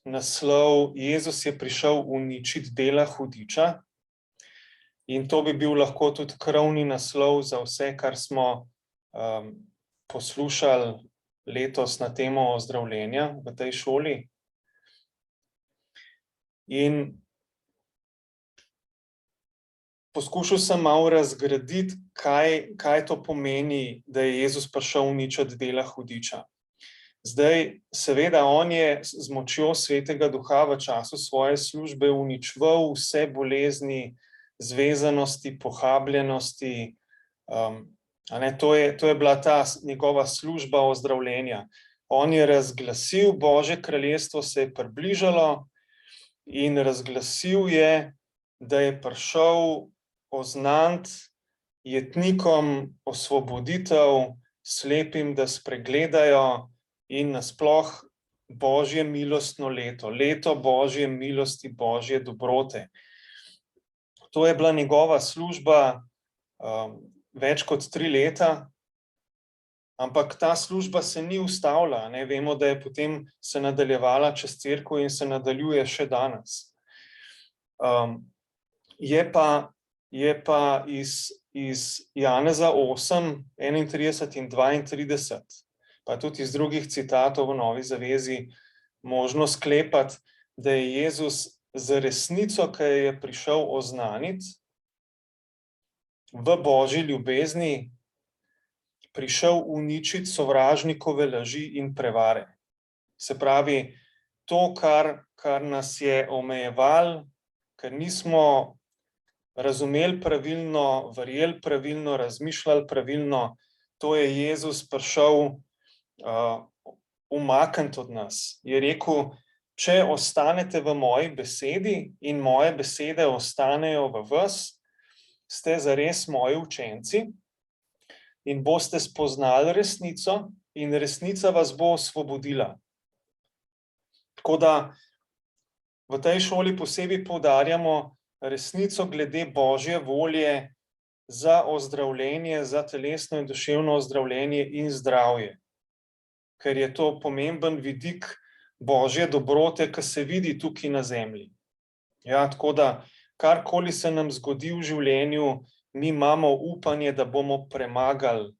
naslov Jezus je prišel uničiti dela hudiča. In to bi bil lahko tudi krovni naslov za vse, kar smo poslušali letos na temo ozdravljenja v tej šoli. In poskušal sem malo razgraditi, kaj to pomeni, da je Jezus prišel uničiti dela hudiča. Zdaj, seveda, on je z močjo Svetega Duha v času svoje službe uničeval vse bolezni, zvezanosti, pohabljenosti. To je bila ta njegova služba ozdravljenja. On je razglasil, Božje kraljestvo se je približalo in razglasil je, da je prišel oznaniti jetnikom osvoboditev, slepim, da spregledajo, in nasploh Božje milostno leto, leto Božje milosti, Božje dobrote. To je bila njegova služba več kot 3 leta, ampak ta služba se ni ustavila. Vemo, da je potem se nadaljevala čez cerkev in se nadaljuje še danes. Je pa iz Janeza 8, 31 in 32, pa tudi iz drugih citatov v Novi zavezi, možno sklepati, da je Jezus za resnico, ki je prišel oznaniti, v Božji ljubezni, prišel uničiti sovražnikove laži in prevare. Se pravi, to, kar nas je omejevalo, ker nismo razumeli pravilno, verjeli pravilno, razmišljali pravilno, to je Jezus prišel umakniti od nas. Je rekel, če ostanete v moji besedi in moje besede ostanejo v vas, ste zares moji učenci in boste spoznali resnico in resnica vas bo osvobodila. Tako da v tej šoli posebej poudarjamo resnico glede Božje volje za ozdravljenje, za telesno in duševno ozdravljenje in zdravje. Ker je to pomemben vidik Božje dobrote, ki se vidi tukaj na zemlji. Ja, tako da, karkoli se nam zgodi v življenju, mi imamo upanje, da bomo premagali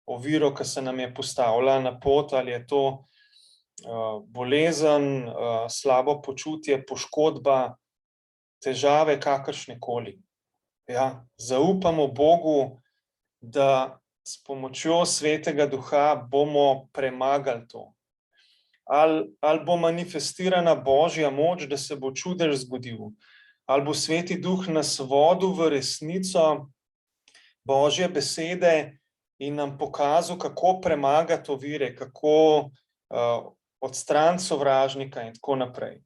oviro, ki se nam je postavila na pot, ali je to bolezen, slabo počutje, poškodba, težave, kakršnekoli. Ja, zaupamo Bogu, da s pomočjo Svetega Duha bomo premagali to. Ali bo manifestirana Božja moč, da se bo čudež zgodil, ali bo Sveti Duh nas vodil v resnico Božje besede in nam pokazal, kako premagati ovire, kako odstraniti sovražnika in tako naprej.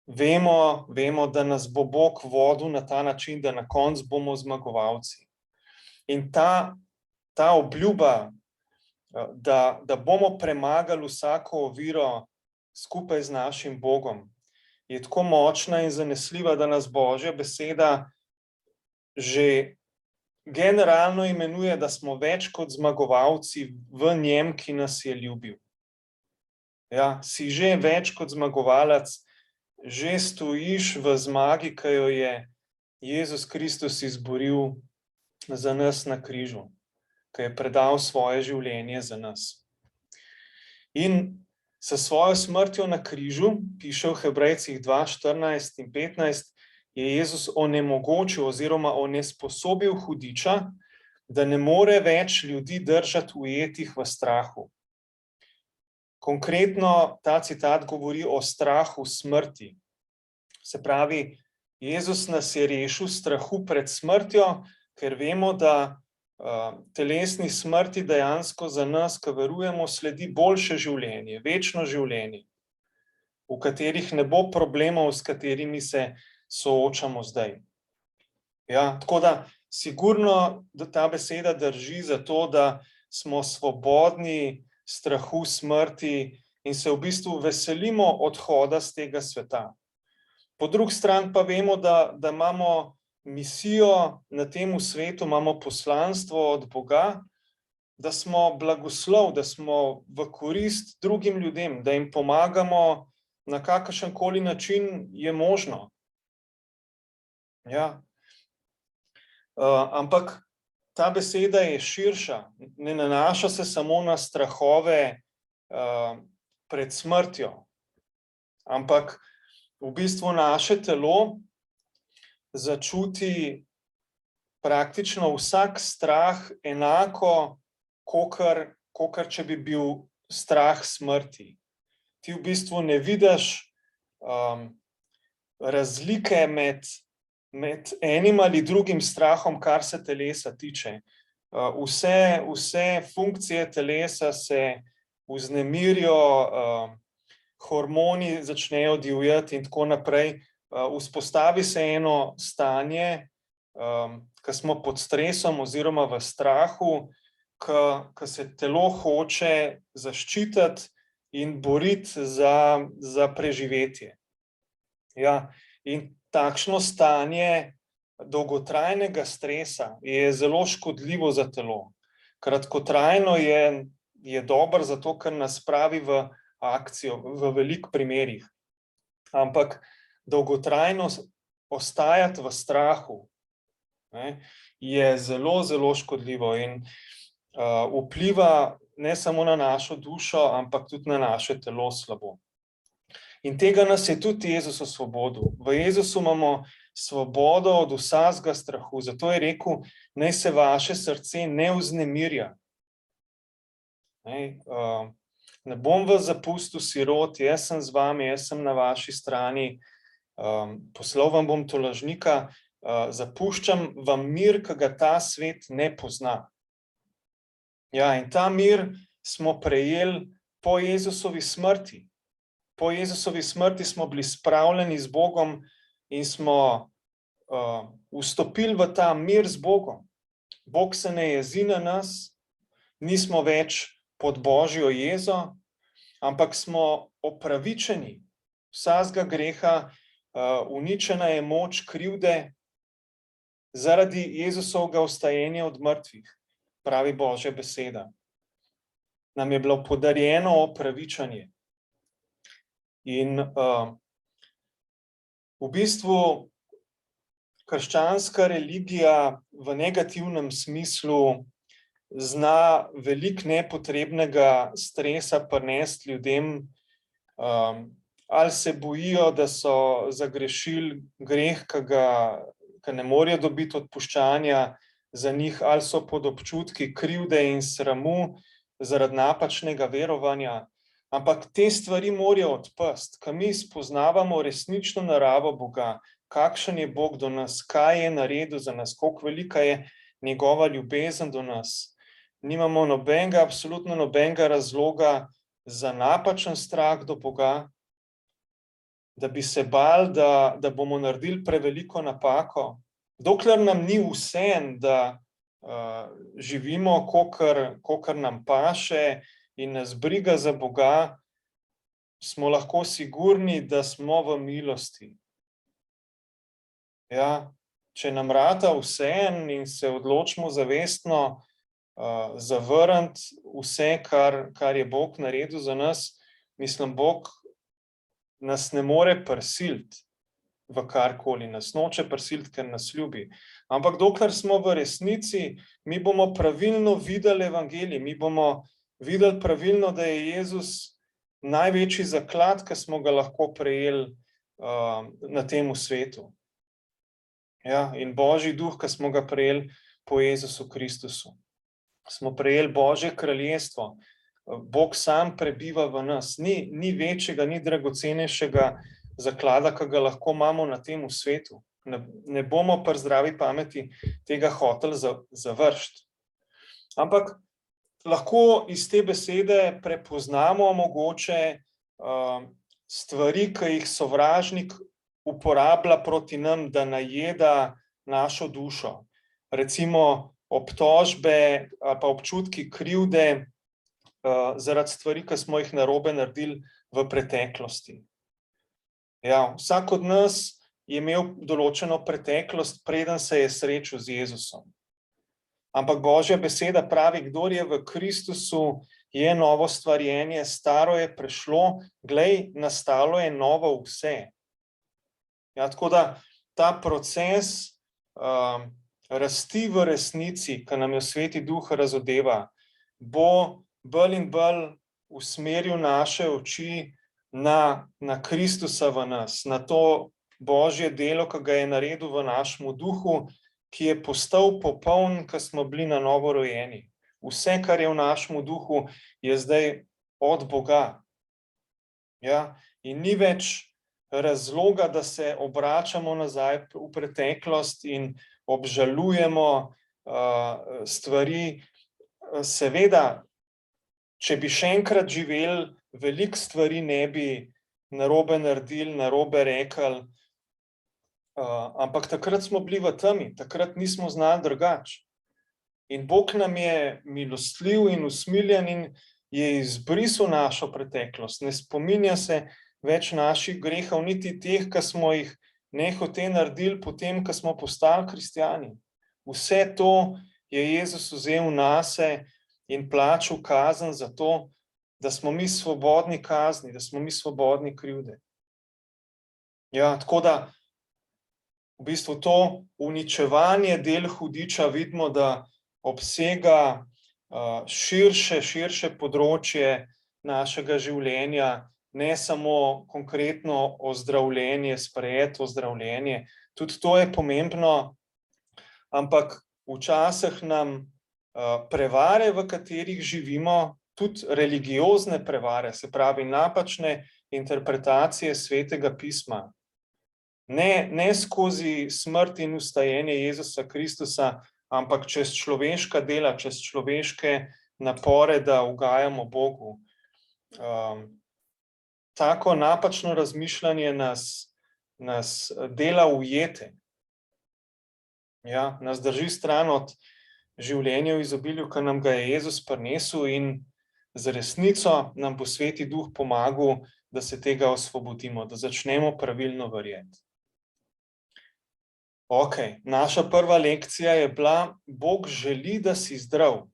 Vemo, da nas bo Bog vodil na ta način, da na koncu bomo zmagovalci. In ta obljuba, da bomo premagali vsako oviro skupaj z našim Bogom, je tako močna in zanesljiva, da nas Božja beseda že generalno imenuje, da smo več kot zmagovalci v njem, ki nas je ljubil. Ja, si že več kot zmagovalec, že stojiš v zmagi, ki jo je Jezus Kristus izboril za nas na križu, ki je predal svoje življenje za nas. In s svojo smrtjo na križu, piše v Hebrejcih 2, 14 in 15, je Jezus onemogočil oziroma onesposobil hudiča, da ne more več ljudi držati ujetih v strahu. Konkretno ta citat govori o strahu smrti. Se pravi, Jezus nas je rešil strahu pred smrtjo, ker vemo, da telesni smrti dejansko za nas, ki verujemo, sledi boljše življenje, večno življenje, v katerih ne bo problemov, s katerimi se soočamo zdaj. Ja, tako da sigurno da ta beseda drži za to, da smo svobodni strahu smrti in se v bistvu veselimo odhoda z tega sveta. Po drugi strani pa vemo, da imamo misijo na tem svetu, imamo poslanstvo od Boga, da smo blagoslov, da smo v korist drugim ljudem, da jim pomagamo na kakršenkoli način je možno. Ja. Ampak ta beseda je širša, ne nanaša se samo na strahove pred smrtjo, ampak v bistvu naše telo začuti praktično vsak strah enako, kakor če bi bil strah smrti. Ti v bistvu ne vidiš razlike med enim ali drugim strahom, kar se telesa tiče. Vse funkcije telesa se vznemirijo, hormoni začnejo divjati in tako naprej. Vzpostavi se eno stanje, ko smo pod stresom oziroma v strahu, ko se telo hoče zaščititi in boriti za preživetje. Ja, in takšno stanje dolgotrajnega stresa je zelo škodljivo za telo. Kratkotrajno je dobro zato, ker nas spravi v akcijo v veliko primerih. Ampak dolgotrajno ostajati v strahu je zelo, zelo škodljivo in vpliva ne samo na našo dušo, ampak tudi na naše telo slabo. In tega nas je tudi Jezus osvobodil. V Jezusu imamo svobodo od vsakega strahu, zato je rekel, naj se vaše srce ne vznemirja. Ne bom vas zapustil sirot, jaz sem z vami, jaz sem na vaši strani, poslal vam bom tolažnika, zapuščam vam mir, ki ga ta svet ne pozna. Ja, in ta mir smo prejeli po Jezusovi smrti. Po Jezusovi smrti smo bili spravljeni z Bogom in smo vstopili v ta mir z Bogom. Bog se ne jezi na nas, nismo več pod Božjo jezo, ampak smo opravičeni vsakega greha, uničena je moč krivde zaradi Jezusovega vstajenja od mrtvih, pravi Božja beseda. Nam je bilo podarjeno opravičanje. In v bistvu krščanska religija v negativnem smislu zna veliko nepotrebnega stresa prinesti ljudem, ali se bojijo, da so zagrešili greh, ki ne morejo dobiti odpuščanja za njih, ali so pod občutki krivde in sramu zaradi napačnega verovanja. Ampak te stvari morajo odpasti, ko mi spoznavamo resnično naravo Boga, kakšen je Bog do nas, kaj je naredil za nas, koliko velika je njegova ljubezen do nas. Nimamo absolutno nobenega razloga za napačen strah do Boga, da bi se bali, da bomo naredili preveliko napako. Dokler nam ni vseeno, da živimo, kakor nam paše in nas briga za Boga, smo lahko sigurni, da smo v milosti. Ja, če nam rata vseeno in se odločimo zavestno zavrniti vse, kar je Bog naredil za nas, mislim, Bog nas ne more prisiliti v karkoli, nas noče prisiliti, ker nas ljubi. Ampak dokler smo v resnici, mi bomo pravilno videli evangelij, mi bomo videli pravilno, da je Jezus največji zaklad, ki smo ga lahko prejeli na tem svetu. Ja, in Božji duh, ki smo ga prejeli po Jezusu Kristusu. Smo prejeli Božje kraljestvo. Bog sam prebiva v nas. Ni večjega, ni dragocenejšega zaklada, ki ga lahko imamo na tem svetu. Ne bomo pri zdravi pameti tega hoteli završiti. Ampak lahko iz te besede prepoznamo mogoče stvari, ki jih sovražnik uporablja proti nam, da najeda našo dušo. Recimo obtožbe ali pa občutki krivde zaradi stvari, ki smo jih narobe naredili v preteklosti. Ja, vsak od nas je imel določeno preteklost, preden se je srečal z Jezusom. Ampak Božja beseda pravi, kdor je v Kristusu, je novo stvarjenje, staro je prešlo, glej, nastalo je novo vse. Ja, tako da ta proces rasti v resnici, ki nam jo Sveti Duh razodeva, bo bolj in bolj usmeril naše oči na Kristusa v nas, na to Božje delo, ki ga je naredil v našem duhu, ki je postal popoln, ko smo bili na novo rojeni. Vse, kar je v našem duhu, je zdaj od Boga. Ja? In ni več razloga, da se obračamo nazaj v preteklost in obžalujemo stvari. Seveda, če bi še enkrat živeli, veliko stvari ne bi narobe naredili, narobe rekli, ampak takrat smo bili v temi, takrat nismo znali drugače. In Bog nam je milostljiv in usmiljen in je izbrisal našo preteklost. Ne spominja se več naših grehov, niti teh, ki smo jih nehote naredili potem, ko smo postali kristjani. Vse to je Jezus vzel nase in plačal kazen za to, da smo mi svobodni kazni, da smo mi svobodni krivde. Ja, tako da v bistvu to uničevanje del hudiča vidimo, da obsega širše področje našega življenja, ne samo konkretno ozdravljenje, sprejeto ozdravljenje. Tudi to je pomembno, ampak včasih nam prevare, v katerih živimo, tudi religiozne prevare, se pravi napačne interpretacije Svetega pisma, ne skozi smrt in vstajenje Jezusa Kristusa, ampak čez človeška dela, čez človeške napore, da ugajamo Bogu. Tako napačno razmišljanje nas dela ujete. Ja, nas drži stran od življenja v izobilju, ki nam ga je Jezus prinesel, in z resnico nam bo Sveti Duh pomagal, da se tega osvobodimo, da začnemo pravilno verjeti. Naša prva lekcija je bila, Bog želi, da si zdrav.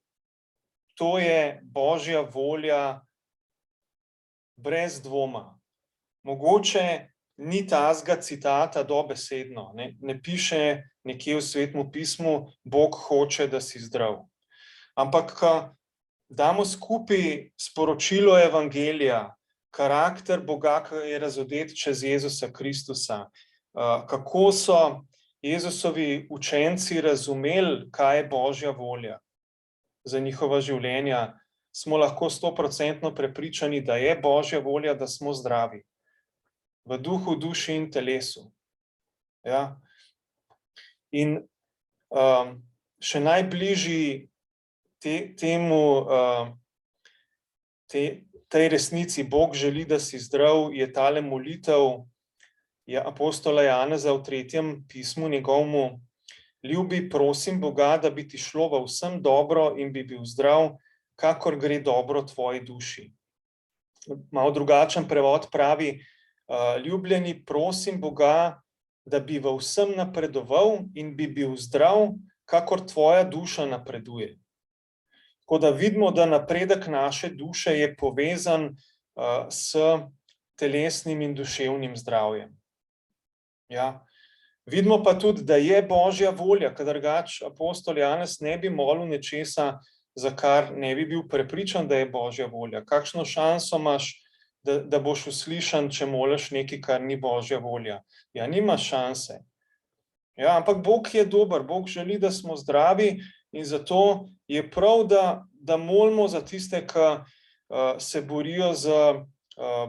To je Božja volja brez dvoma. Mogoče ni tazga citata dobesedno, ne piše nekje v Svetem pismu, Bog hoče, da si zdrav. Ampak damo skupaj sporočilo evangelija, karakter Boga, ki je razodet čez Jezusa Kristusa, kako so Jezusovi učenci razumeli, kaj je Božja volja za njihova življenja, smo lahko 100% prepričani, da je Božja volja, da smo zdravi. V duhu, duši in telesu. Ja. In še najbližji tej resnici, Bog želi, da si zdrav, je tale molitev apostola Janeza v 3. pismu njegovemu: ljubi, prosim Boga, da bi ti šlo v vsem dobro in bi bil zdrav, kakor gre dobro tvoji duši. Malo drugačen prevod pravi: ljubljeni, prosim Boga, da bi v vsem napredoval in bi bil zdrav, kakor tvoja duša napreduje. Tako da vidimo, da napredek naše duše je povezan s telesnim in duševnim zdravjem. Ja. Vidimo pa tudi, da je Božja volja, ker drugače apostol Janez ne bi molil nečesa, za kar ne bi bil prepričan, da je Božja volja. Kakšno šanso imaš, da boš uslišan, če moliš nekaj, kar ni Božja volja? Ja, nimaš šanse. Ja, ampak Bog je dober, Bog želi, da smo zdravi, in zato je prav, da molimo za tiste, ki se borijo z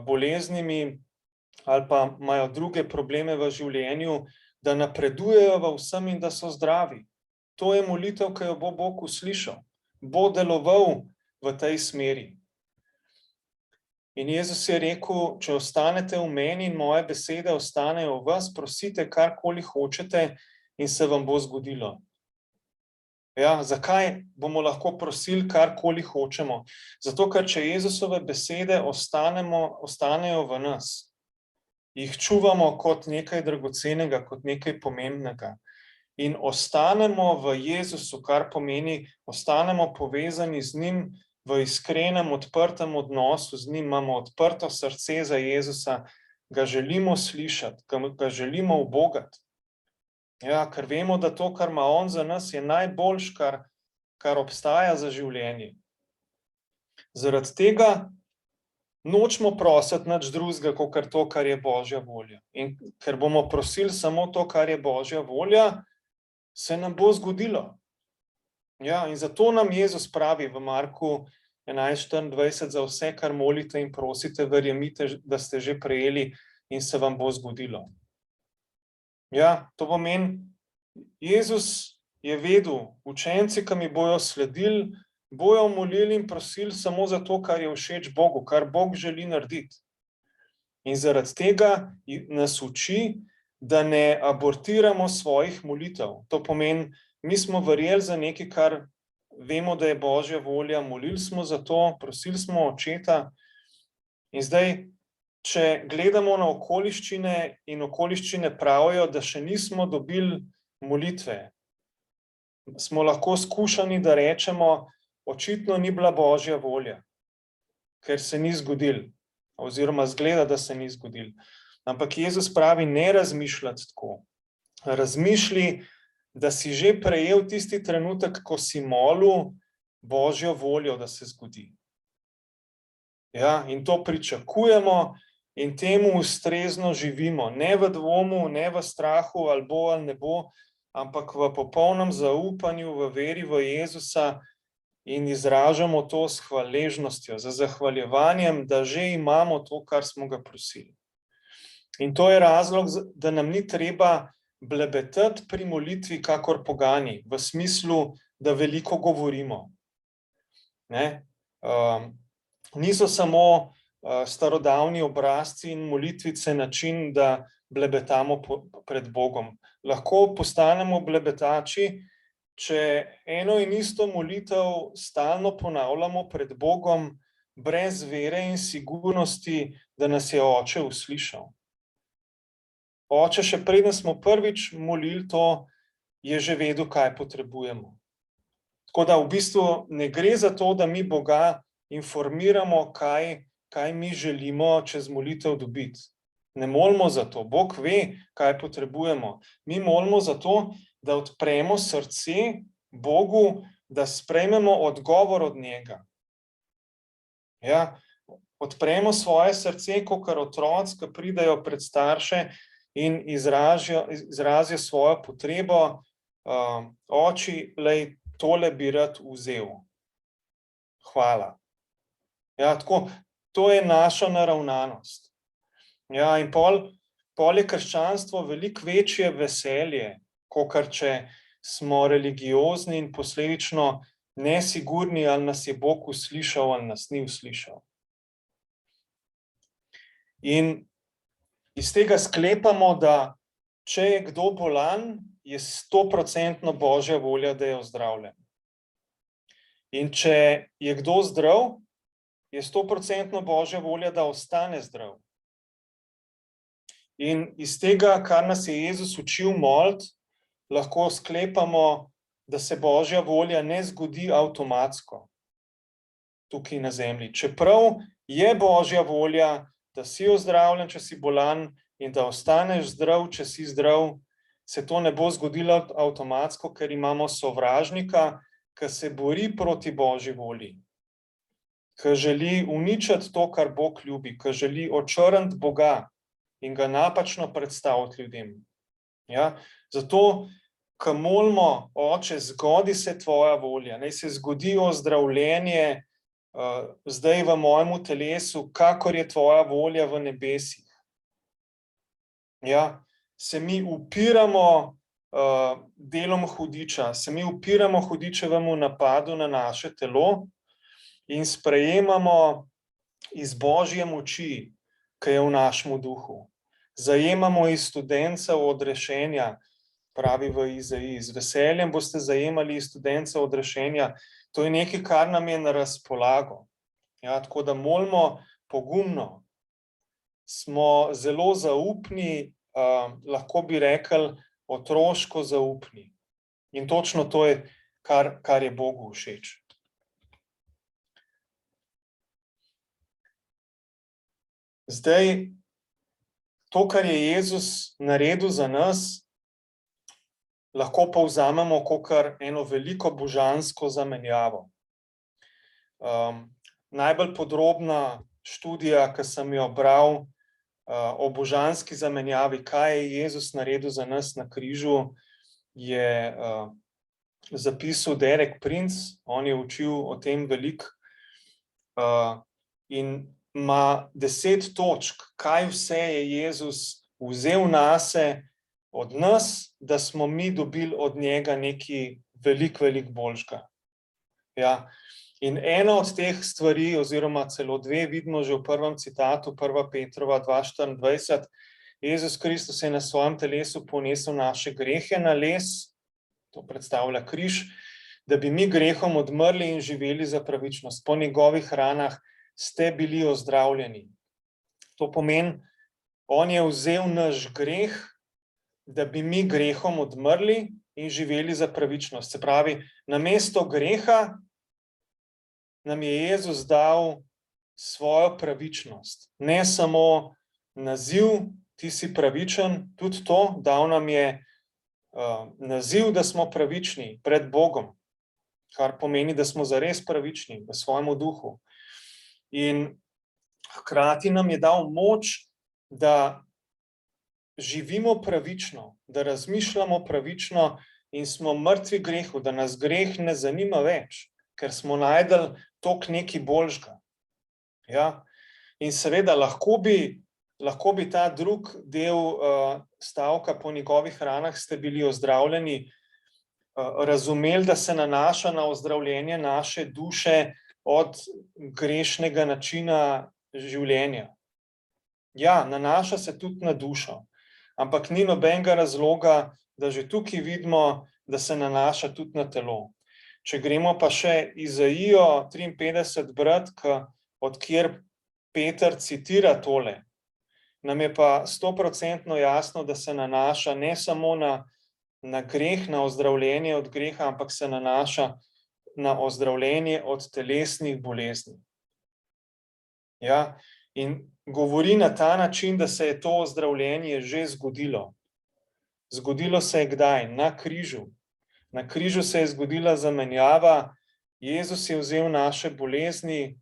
boleznimi ali pa imajo druge probleme v življenju, da napredujejo v vsem in da so zdravi. To je molitev, ki jo bo Bog uslišal, bo deloval v tej smeri. In Jezus je rekel, če ostanete v meni in moje besede ostanejo v vas, prosite karkoli hočete in se vam bo zgodilo. Ja, zakaj bomo lahko prosili karkoli hočemo? Zato, ker če Jezusove besede ostanejo v nas, jih čuvamo kot nekaj dragocenega, kot nekaj pomembnega, in ostanemo v Jezusu, kar pomeni, ostanemo povezani z njim v iskrenem, odprtem odnosu z njim, imamo odprto srce za Jezusa, ga želimo slišati, ga želimo ubogati. Ja, ker vemo, da to, kar ima on za nas, je najboljš, kar obstaja za življenje. Zaradi tega nočemo prositi nič drugega, kot to, kar je Božja volja. In ker bomo prosili samo to, kar je Božja volja, se nam bo zgodilo. Ja, in zato nam Jezus pravi v Marku 11:24, za vse, kar molite in prosite, verjemite, da ste že prejeli in se vam bo zgodilo. Ja, to pomeni, Jezus je vedel, učenci, ki mi bojo sledili, bojo molili in prosili samo za to, kar je všeč Bogu, kar Bog želi narediti. In zaradi tega nas uči, da ne abortiramo svojih molitev. To pomeni, mi smo verjeli za nekaj, kar vemo, da je Božja volja, molili smo za to, prosili smo Očeta. In zdaj, če gledamo na okoliščine in okoliščine pravijo, da še nismo dobili molitve, smo lahko skušani, da rečemo, očitno ni bila Božja volja, ker se ni zgodil, oziroma zgleda, da se ni zgodil. Ampak Jezus pravi, ne razmišljati tako. Razmišlji, da si že prejel tisti trenutek, ko si molil Božjo voljo, da se zgodi. Ja, in to pričakujemo in temu ustrezno živimo. Ne v dvomu, ne v strahu, ali bo ali ne bo, ampak v popolnem zaupanju, v veri v Jezusa in izražamo to s hvaležnostjo, z zahvaljevanjem, da že imamo to, kar smo ga prosili. In to je razlog, da nam ni treba blebetati pri molitvi kakor pogani, v smislu, da veliko govorimo. Niso samo starodavni obrazci in molitvice način, da blebetamo pred Bogom. Lahko postanemo blebetači, če eno in isto molitev stalno ponavljamo pred Bogom, brez vere in sigurnosti, da nas je Oče uslišal. Oče, še preden smo prvič molili to, je že vedel, kaj potrebujemo. Tako da v bistvu ne gre za to, da mi Boga informiramo, kaj mi želimo čez molitev dobiti. Ne molimo za to. Bog ve, kaj potrebujemo. Mi molimo za to, da odpremo srce Bogu, da sprejmemo odgovor od njega. Ja, odpremo svoje srce, kakor otroci, ki pridejo pred starše in izrazijo svojo potrebo. Oči, lej, tole bi rad vzel. Hvala. Ja, tako, to je naša naravnanost. Ja, in pol je krščanstvo veliko večje veselje, kakor če smo religiozni in posledično nesigurni, ali nas je Bog uslišal ali nas ni uslišal. In iz tega sklepamo, da če je kdo bolan, je 100% Božja volja, da je ozdravljen. In če je kdo zdrav, je 100% Božja volja, da ostane zdrav. In iz tega, kar nas je Jezus učil moliti, lahko sklepamo, da se Božja volja ne zgodi avtomatsko tukaj na zemlji. Čeprav je Božja volja, da si ozdravljen, če si bolan, in da ostaneš zdrav, če si zdrav, se to ne bo zgodilo avtomatsko, ker imamo sovražnika, ki se bori proti Božji volji, ki želi uničiti to, kar Bog ljubi, ki želi očrniti Boga in ga napačno predstaviti ljudem. Ja? Zato, ko molimo, Oče, zgodi se tvoja volja, naj se zgodi ozdravljenje zdaj v mojemu telesu, kakor je tvoja volja v nebesih. Ja, se mi upiramo delom hudiča, se mi upiramo hudičevemu napadu na naše telo in sprejemamo iz Božje moči, ki je v našem duhu. Zajemamo iz studencev odrešenja, pravi v Izaiji. Z veseljem boste zajemali iz studencev odrešenja. To je nekaj, kar nam je na razpolago. Ja, tako da molimo pogumno. Smo zelo zaupni, lahko bi rekli, otroško zaupni. In točno to je, kar je Bogu všeč. Zdaj, to, kar je Jezus naredil za nas, lahko povzamemo kot eno veliko božansko zamenjavo. Najbolj podrobna študija, ki sem jo bral o božanski zamenjavi, kaj je Jezus naredil za nas na križu, je zapisal Derek Prince. On je učil o tem veliko in ima 10 točk, kaj vse je Jezus vzel nase od nas, da smo mi dobili od njega nekaj veliko boljšega. Ja. In ena od teh stvari, oziroma celo dve, vidimo že v prvem citatu, 1. Petrova 2:24, Jezus Kristus je na svojem telesu ponesel naše grehe na les, to predstavlja križ, da bi mi grehom odmrli in živeli za pravičnost. Po njegovih ranah ste bili ozdravljeni. To pomeni, on je vzel naš greh, da bi mi grehom odmrli in živeli za pravičnost. Se pravi, namesto greha nam je Jezus dal svojo pravičnost. Ne samo naziv, ti si pravičen, tudi to, dal nam je naziv, da smo pravični pred Bogom, kar pomeni, da smo zares pravični v svojemu duhu. In hkrati nam je dal moč, da živimo pravično, da razmišljamo pravično in smo mrtvi grehu, da nas greh ne zanima več, ker smo najdeli toliko nekaj boljšega. Ja? In seveda lahko bi ta drug del stavka, po njegovih ranah ste bili ozdravljeni, razumeli, da se nanaša na ozdravljenje naše duše od grešnega načina življenja. Ja, nanaša se tudi na dušo, ampak ni nobenega razloga, da že tukaj vidimo, da se nanaša tudi na telo. Če gremo pa še Izaijo 53 brat, od kjer Peter citira tole, nam je pa 100% jasno, da se nanaša ne samo na greh, na ozdravljenje od greha, ampak se nanaša na ozdravljenje od telesnih bolezni. Ja, in govori na ta način, da se je to ozdravljenje že zgodilo. Zgodilo se je kdaj? Na križu. Na križu se je zgodila zamenjava, Jezus je vzel naše bolezni,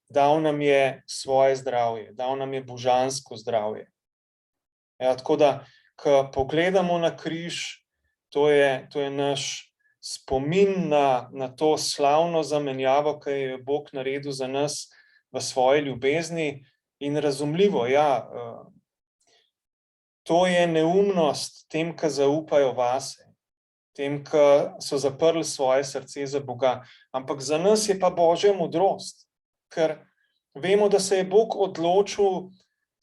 dal nam je svoje zdravje, dal nam je božansko zdravje. Ja, tako da, ko pogledamo na križ, to je naš spomin na to slavno zamenjavo, ki je Bog naredil za nas v svoji ljubezni. In razumljivo, ja, to je neumnost tem, ki zaupajo vase, tem, ki so zaprli svoje srce za Boga. Ampak za nas je pa Božja modrost, ker vemo, da se je Bog odločil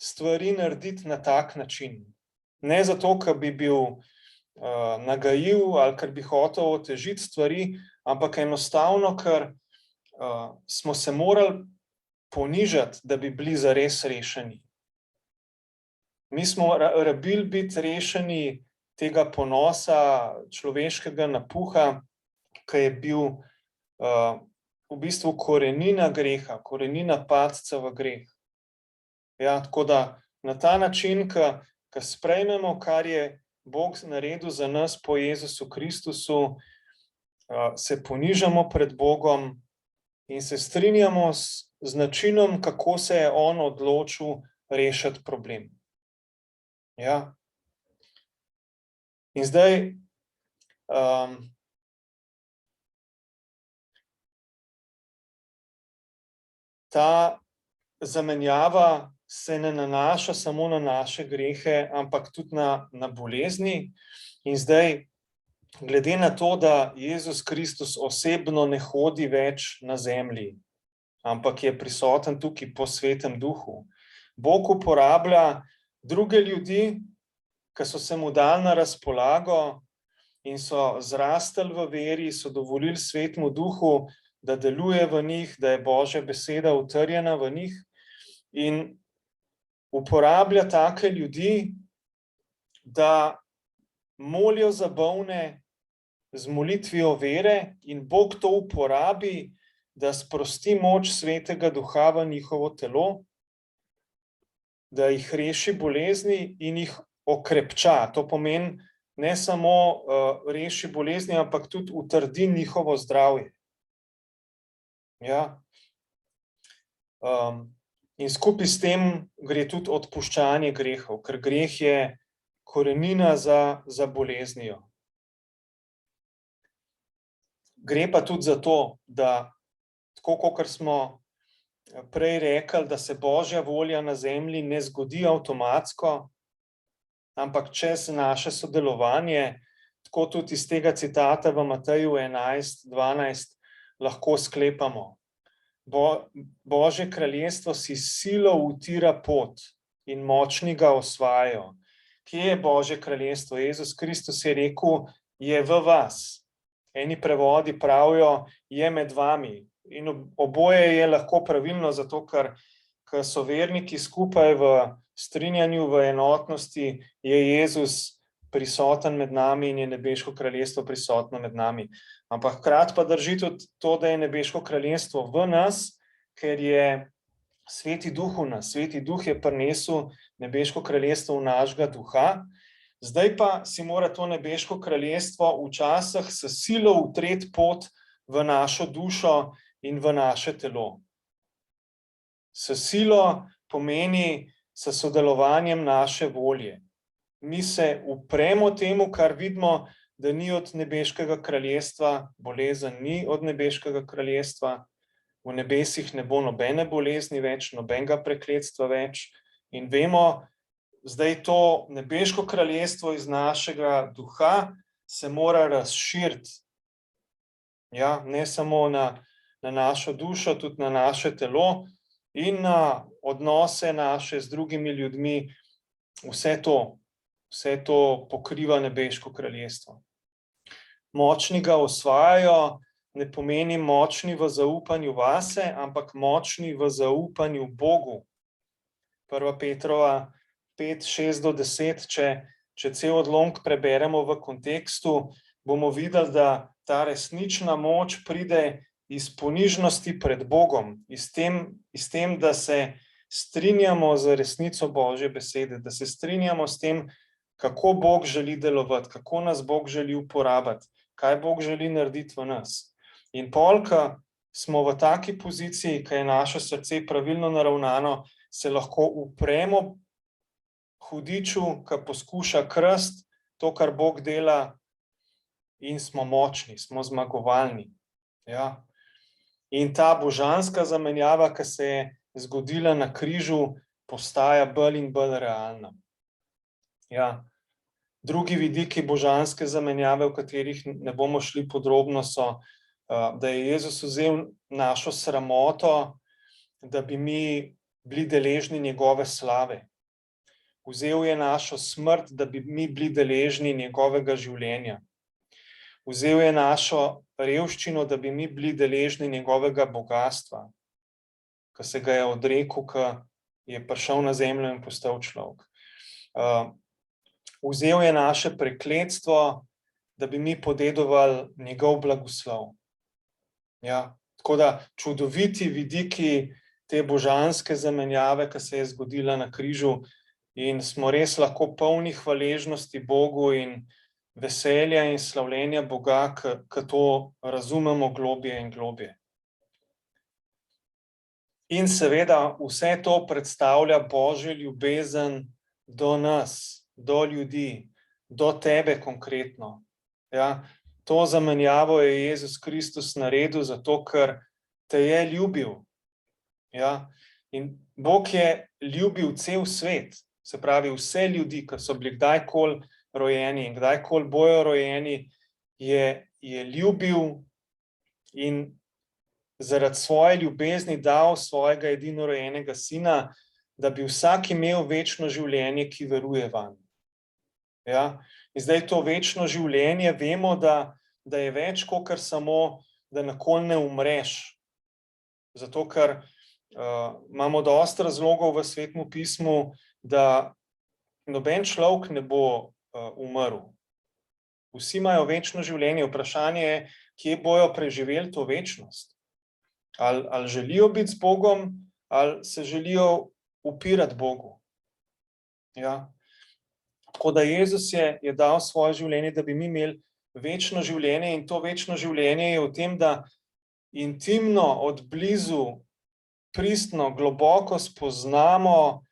stvari narediti na tak način. Ne zato, ker bi bil nagajiv ali ker bi hotel otežiti stvari, ampak enostavno, ker smo se morali ponižati, da bi bili zares rešeni. Mi smo rabili biti rešeni tega ponosa, človeškega napuha, ki je bil v bistvu korenina greha, korenina padca v greh. Ja, tako da na ta način, ko sprejmemo, kar je Bog naredil za nas po Jezusu Kristusu, se ponižamo pred Bogom in se strinjamo z načinom, kako se je on odločil rešiti problem. Ja. In zdaj, ta zamenjava se ne nanaša samo na naše grehe, ampak tudi na bolezni. In zdaj, glede na to, da Jezus Kristus osebno ne hodi več na zemlji, ampak je prisoten tukaj po Svetem Duhu, Bog uporablja druge ljudi, ki so se mu dali na razpolago in so zrastali v veri, so dovolili Svetemu Duhu, da deluje v njih, da je Božja beseda utrjena v njih, in uporablja take ljudi, da molijo za bolne z molitvijo vere in Bog to uporabi, da sprosti moč Svetega Duha v njihovo telo, da jih reši bolezni in jih okrepča. To pomeni ne samo reši bolezni, ampak tudi utrdi njihovo zdravje. Ja. In skupaj s tem gre tudi odpuščanje grehov, ker greh je korenina za boleznijo. Gre pa tudi za to, da tako, kakor smo prej rekli, da se Božja volja na zemlji ne zgodi avtomatsko, ampak čez naše sodelovanje, tako tudi iz tega citata v Mateju 11:12 lahko sklepamo. Božje kraljestvo si silo utira pot in močni ga osvajajo. Kje je Božje kraljestvo? Jezus Kristus je rekel, je v vas. Eni prevodi pravijo, je med vami. In oboje je lahko pravilno, zato ker so verniki skupaj v strinjanju, v enotnosti, je Jezus prisoten med nami in je nebeško kraljestvo prisotno med nami. Ampak hkrati pa drži tudi to, da je nebeško kraljestvo v nas, ker je Sveti Duh v nas. Sveti Duh je prinesel nebeško kraljestvo v našega duha. Zdaj pa si mora to nebeško kraljestvo včasih s silo utreti pot v našo dušo in v naše telo. S silo pomeni s sodelovanjem naše volje. Mi se upremo temu, kar vidimo, da ni od nebeškega kraljestva, bolezen ni od nebeškega kraljestva, v nebesih ne bo nobene bolezni več, nobenega prekletstva več in vemo, zdaj to nebeško kraljestvo iz našega duha se mora razširiti. Ja, ne samo na našo dušo, tudi na naše telo in na odnose naše z drugimi ljudmi. Vse to pokriva nebeško kraljestvo. Močni ga osvajajo, ne pomeni močni v zaupanju vase, ampak močni v zaupanju Bogu. 1. Petrova 5:6-10, če cel odlomek preberemo v kontekstu, bomo videli, da ta resnična moč pride iz ponižnosti pred Bogom, iz tem, da se strinjamo z resnico Božje besede, da se strinjamo s tem, kako Bog želi delovati, kako nas Bog želi uporabiti, kaj Bog želi narediti v nas. In polka smo v taki poziciji, ko je naše srce pravilno naravnano, se lahko upremo hudiču, ki poskuša krasti to, kar Bog dela, in smo močni, smo zmagovalni. Ja. In ta božanska zamenjava, ki se je zgodila na križu, postaja bolj in bolj realna. Ja. Drugi vidiki božanske zamenjave, v katerih ne bomo šli podrobno, so, da je Jezus vzel našo sramoto, da bi mi bili deležni njegove slave. Vzel je našo smrt, da bi mi bili deležni njegovega življenja. Vzel je našo revščino, da bi mi bili deležni njegovega bogatstva, ko se ga je odrekel, ko je prišel na zemljo in postal človek. Vzel je naše prekletstvo, da bi mi podedovali njegov blagoslov. Ja, tako da čudoviti vidiki te božanske zamenjave, ki se je zgodila na križu, in smo res lahko polni hvaležnosti Bogu in veselja in slavljenja Boga, ki to razumemo globje in globje. In seveda vse to predstavlja Božjo ljubezen do nas, do ljudi, do tebe konkretno. Ja, to zamenjavo je Jezus Kristus naredil zato, ker te je ljubil. Ja, in Bog je ljubil cel svet, se pravi vse ljudi, ki so bili kdajkoli rojeni in kdajkoli bojo rojeni, je ljubil in zaradi svoje ljubezni dal svojega edinorojenega sina, da bi vsak imel večno življenje, ki veruje vanj. Ja? In zdaj to večno življenje vemo, da je več kot samo, da nikoli ne umreš. Zato, ker imamo dosti razlogov v Svetem pismu, da noben človek ne bo umrl. Vsi imajo večno življenje. Vprašanje je, kje bojo preživeli to večnost. Ali želijo biti z Bogom, ali se želijo upirati Bogu. Ja. Tako da Jezus je dal svoje življenje, da bi mi imeli večno življenje, in to večno življenje je v tem, da intimno, od blizu, pristno, globoko spoznamo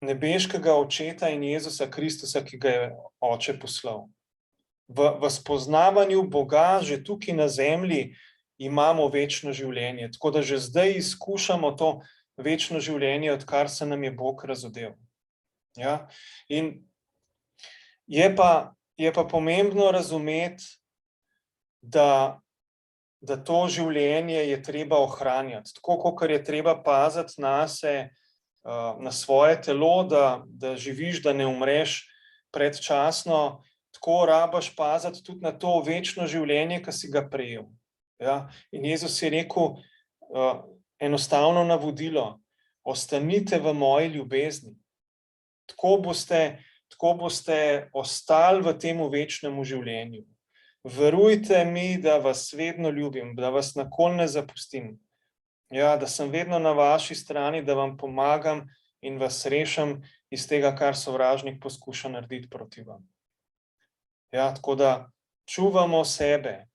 nebeškega Očeta in Jezusa Kristusa, ki ga je Oče poslal. V spoznavanju Boga že tukaj na zemlji imamo večno življenje, tako da že zdaj izkušamo to večno življenje, odkar se nam je Bog razodel. Ja? In je pa pomembno razumeti, da to življenje je treba ohranjati, tako kot je treba paziti nase, na svoje telo, da živiš, da ne umreš predčasno, tako rabaš paziti tudi na to večno življenje, ki si ga prejel. Ja? In Jezus je rekel enostavno navodilo: ostanite v moji ljubezni. Tako boste ostali v tem večnem življenju. Verujte mi, da vas vedno ljubim, da vas nikoli ne zapustim. Ja, da sem vedno na vaši strani, da vam pomagam in vas rešim iz tega, kar sovražnik poskuša narediti proti vam. Ja, tako da čuvamo sebe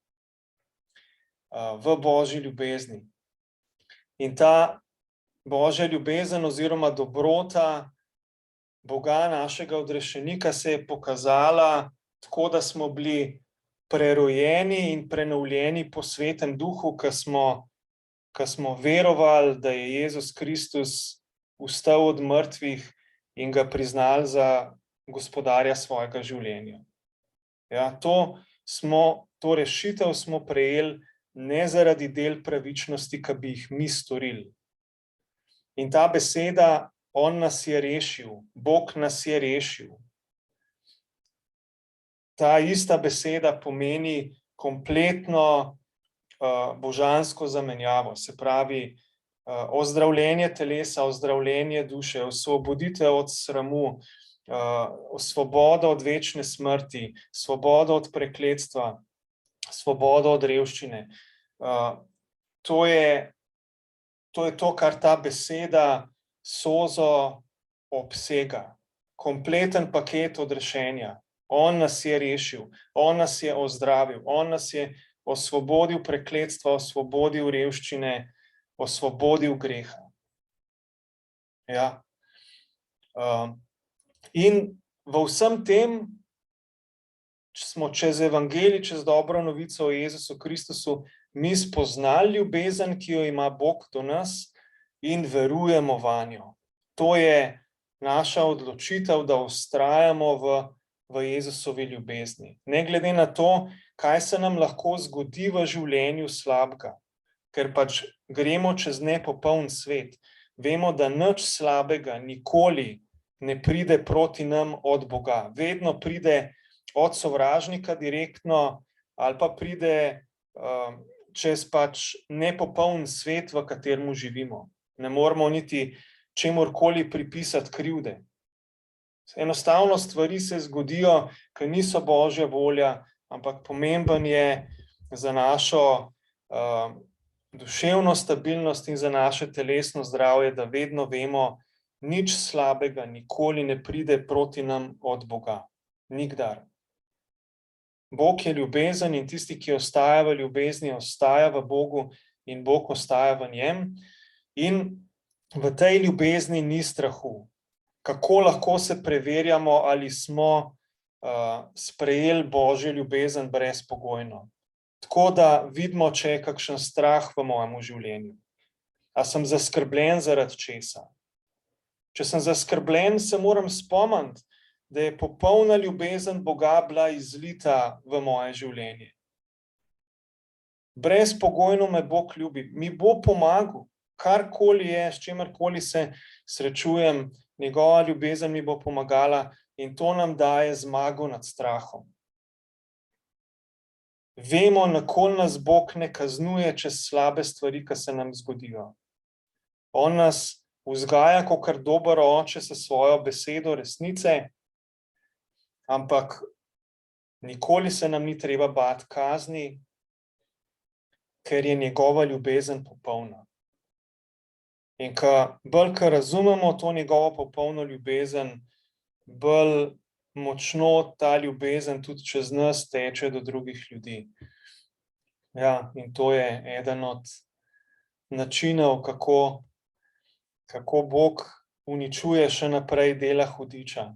v Božji ljubezni. In ta Božja ljubezen oziroma dobrota Boga, našega odrešenika, se je pokazala tako, da smo bili prerojeni in prenovljeni po Svetem Duhu, ko smo verovali, da je Jezus Kristus vstal od mrtvih in ga priznali za gospodarja svojega življenja. Ja, to rešitev smo prejeli ne zaradi del pravičnosti, ki bi jih mi storili. In ta beseda, on nas je rešil, Bog nas je rešil. Ta ista beseda pomeni kompletno božansko zamenjavo, se pravi ozdravljenje telesa, ozdravljenje duše, osvoboditev od sramu, svobodo od večne smrti, svobodo od prekletstva, svobodo od revščine. To je to, kar ta beseda sozo obsega. Kompleten paket odrešenja. On nas je rešil, on nas je ozdravil, on nas je osvobodil prekletstva, osvobodil revščine, osvobodil greha. Ja. In v vsem tem smo čez evangelij, čez dobro novico o Jezusu Kristusu, mi spoznali ljubezen, ki jo ima Bog do nas, in verujemo vanjo. To je naša odločitev, da vztrajamo v Jezusovi ljubezni. Ne glede na to, kaj se nam lahko zgodi v življenju slabega, ker pač gremo čez nepopoln svet. Vemo, da nič slabega nikoli ne pride proti nam od Boga. Vedno pride od sovražnika direktno, ali pa pride čez pač nepopoln svet, v katerem živimo. Ne moramo niti čemurkoli pripisati krivde. Enostavno stvari se zgodijo, ki niso Božja volja, ampak pomemben je za našo duševno stabilnost in za naše telesno zdravje, da vedno vemo, nič slabega nikoli ne pride proti nam od Boga. Nikdar. Bog je ljubezen in tisti, ki ostaja v ljubezni, ostaja v Bogu in Bog ostaja v njem. In v tej ljubezni ni strahu. Kako lahko se preverjamo, ali smo sprejeli Božjo ljubezen brezpogojno? Tako da vidimo, če je kakšen strah v mojem življenju. A sem zaskrbljen zaradi česa? Če sem zaskrbljen, se moram spomniti, da je popolna ljubezen Boga bila izlita v moje življenje. Brezpogojno me Bog ljubi, mi bo pomagal, karkoli je, s čimerkoli se srečujem, njegova ljubezen mi bo pomagala in to nam daje zmago nad strahom. Vemo, nikoli nas Bog ne kaznuje čez slabe stvari, ki se nam zgodijo. On nas vzgaja kakor dober oče s svojo besedo resnice, ampak Nikoli se nam ni treba bati kazni, ker je njegova ljubezen popolna. In bolj, ko razumemo to njegovo popolno ljubezen, bolj močno ta ljubezen tudi čez nas teče do drugih ljudi. Ja, in to je eden od načinov, kako Bog uničuje še naprej dela hudiča.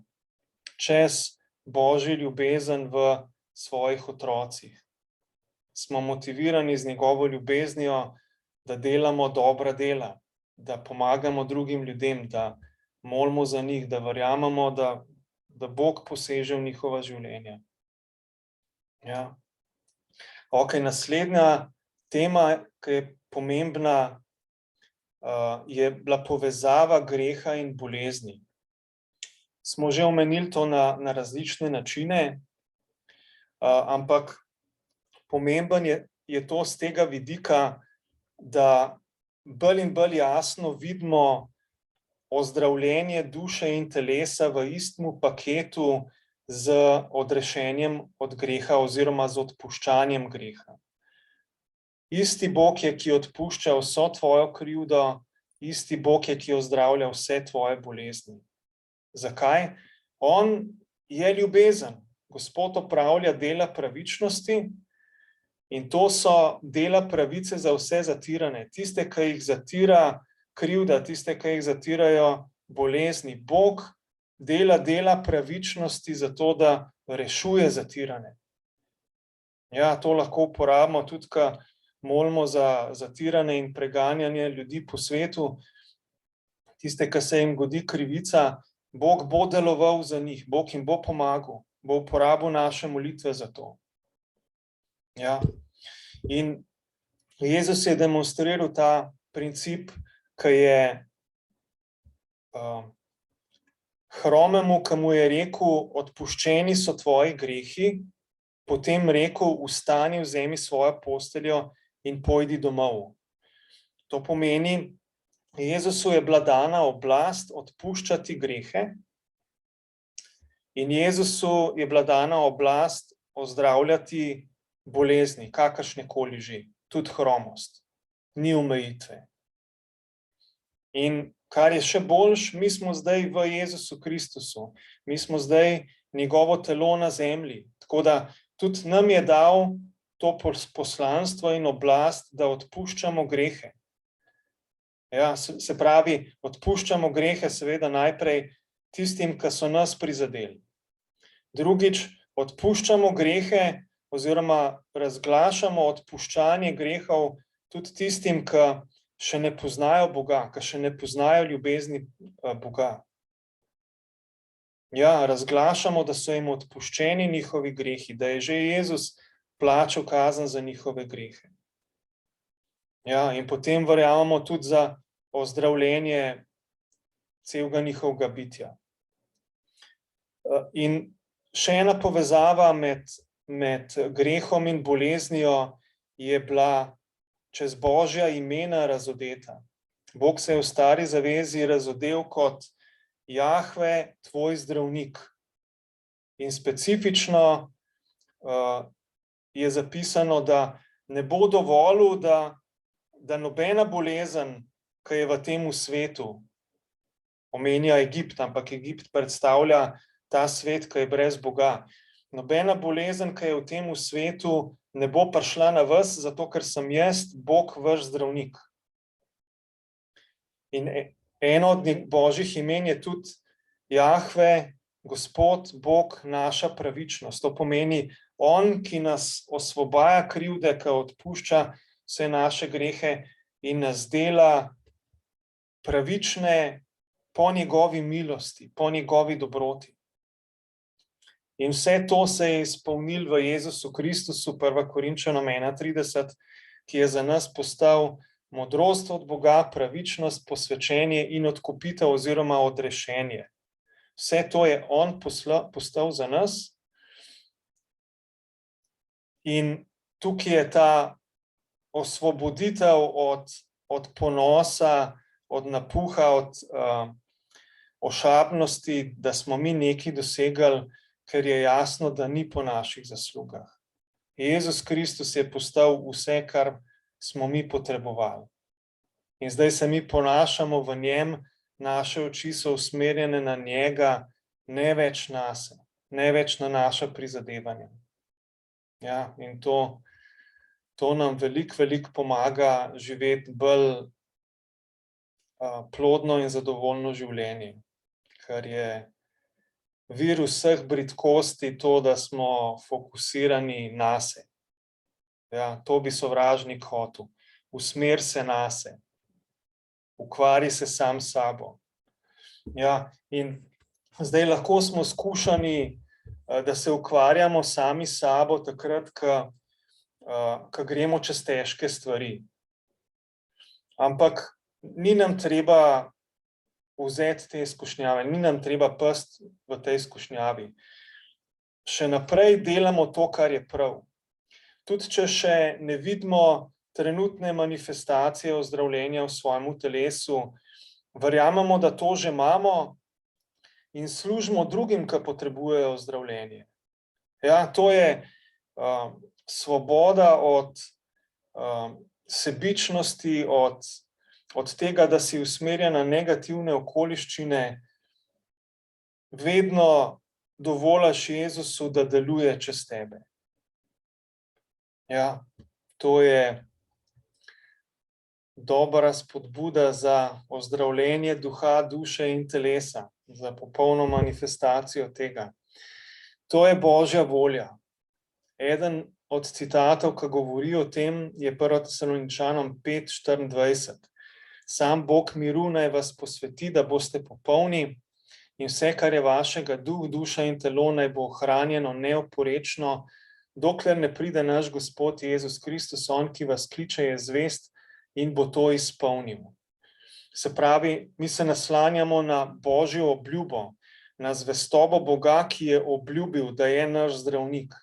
Čez Božjo ljubezen v svojih otrocih. Smo motivirani z njegovo ljubeznijo, da delamo dobra dela, da pomagamo drugim ljudem, da molimo za njih, da verjamemo, da Bog poseže v njihova življenja. Ja. Ok, naslednja tema, ki je pomembna, je bila povezava greha in bolezni. Smo že omenili to na različne načine, ampak pomemben je to z tega vidika, da bolj in bolj jasno vidimo ozdravljenje duše in telesa v istem paketu z odrešenjem od greha oziroma z odpuščanjem greha. Isti Bog je, ki odpušča vso tvojo krivdo, isti Bog je, ki ozdravlja vse tvoje bolezni. Zakaj? On je ljubezen. Gospod opravlja dela pravičnosti in to so dela pravice za vse zatirane. Tiste, ki jih zatira krivda, tiste, ki jih zatirajo bolezni. Bog dela pravičnosti zato, da rešuje zatirane. Ja, to lahko uporabimo tudi, ko molimo za zatirane in preganjanje ljudi po svetu. Tiste, ki se jim godi krivica, Bog bo deloval za njih, Bog jim bo pomagal, bo uporabil naše molitve za to. Ja. In Jezus je demonstriral ta princip, ki je hromemu, ki mu je rekel, odpuščeni so tvoji grehi, potem rekel, vstani, vzemi svojo posteljo in pojdi domov. To pomeni, Jezusu je bila dana oblast odpuščati grehe in Jezusu je bila dana oblast ozdravljati bolezni, kakršnekoli že, tudi hromost, ni omejitve. In kar je še boljš, mi smo zdaj v Jezusu Kristusu, mi smo zdaj njegovo telo na zemlji, tako da tudi nam je dal to poslanstvo in oblast, da odpuščamo grehe. Ja, se pravi, odpuščamo grehe seveda najprej tistim, ki so nas prizadeli. Drugič, odpuščamo grehe oziroma razglašamo odpuščanje grehov tudi tistim, ki še ne poznajo Boga, ki še ne poznajo ljubezni Boga. Ja, razglašamo, da so jim odpuščeni njihovi grehi, da je že Jezus plačal kazen za njihove grehe. Ja, in potem verjamemo tudi za ozdravljenje celega njihovega bitja. In še ena povezava med grehom in boleznijo je bila čez Božja imena razodeta. Bog se je v stari zavezi razodel kot Jahve, tvoj zdravnik. In specifično je zapisano, da ne bo dovolil, da nobena bolezen, ki je v tem svetu, omenja Egipt, ampak Egipt predstavlja ta svet, ki je brez Boga. Nobena bolezen, ki je v tem svetu, ne bo prišla na vas, zato ker sem jaz, Bog, vaš zdravnik. In eno od Božjih imen je tudi Jahve, Gospod, Bog, naša pravičnost. To pomeni, on, ki nas osvobaja krivde, ki odpušča vse naše grehe in nas dela pravične po njegovi milosti, po njegovi dobroti. In vse to se je izpolnilo v Jezusu Kristusu, 1. Korinčanom 31, ki je za nas postal modrost od Boga, pravičnost, posvečenje in odkupitev oziroma odrešenje. Vse to je on postal za nas. In tukaj je ta osvoboditev od ponosa, od napuha, od ošabnosti, da smo mi nekaj dosegli, ker je jasno, da ni po naših zaslugah. Jezus Kristus je postal vse, kar smo mi potrebovali. In zdaj se mi ponašamo v njem, naše oči so usmerjene na njega, ne več nase, ne več na naša prizadevanja. Ja, in to nam veliko pomaga živeti bolj plodno in zadovoljno življenje, ker je vir vseh bridkosti to, da smo fokusirani nase. Ja, to bi sovražnik hotel. Usmer se nase. Ukvari se sam s sabo. Ja, in zdaj lahko smo skušani, da se ukvarjamo sami s sabo takrat, ko gremo čez težke stvari. Ampak ni nam treba vzeti te izkušnjave, ni nam treba pasti v tej izkušnjavi. Še naprej delamo to, kar je prav. Tudi če še ne vidimo trenutne manifestacije ozdravljenja v svojem telesu, verjamemo, da to že imamo in služimo drugim, ki potrebujejo ozdravljenje. Ja, to je svoboda od sebičnosti, od tega, da si usmerja na negativne okoliščine, vedno dovoliš Jezusu, da deluje čez tebe. Ja, to je dobra spodbuda za ozdravljenje duha, duše in telesa, za popolno manifestacijo tega. To je Božja volja. Eden od citatov, ki govori o tem, je 1. Tesaloničanom 5:24. Sam Bog miru naj vas posveti, da boste popolni in vse, kar je vašega, duh, duša in telo, naj bo ohranjeno neoporečno, dokler ne pride naš Gospod Jezus Kristus, on, ki vas kliče, je zvest in bo to izpolnil. Se pravi, mi se naslanjamo na Božjo obljubo, na zvestobo Boga, ki je obljubil, da je naš zdravnik,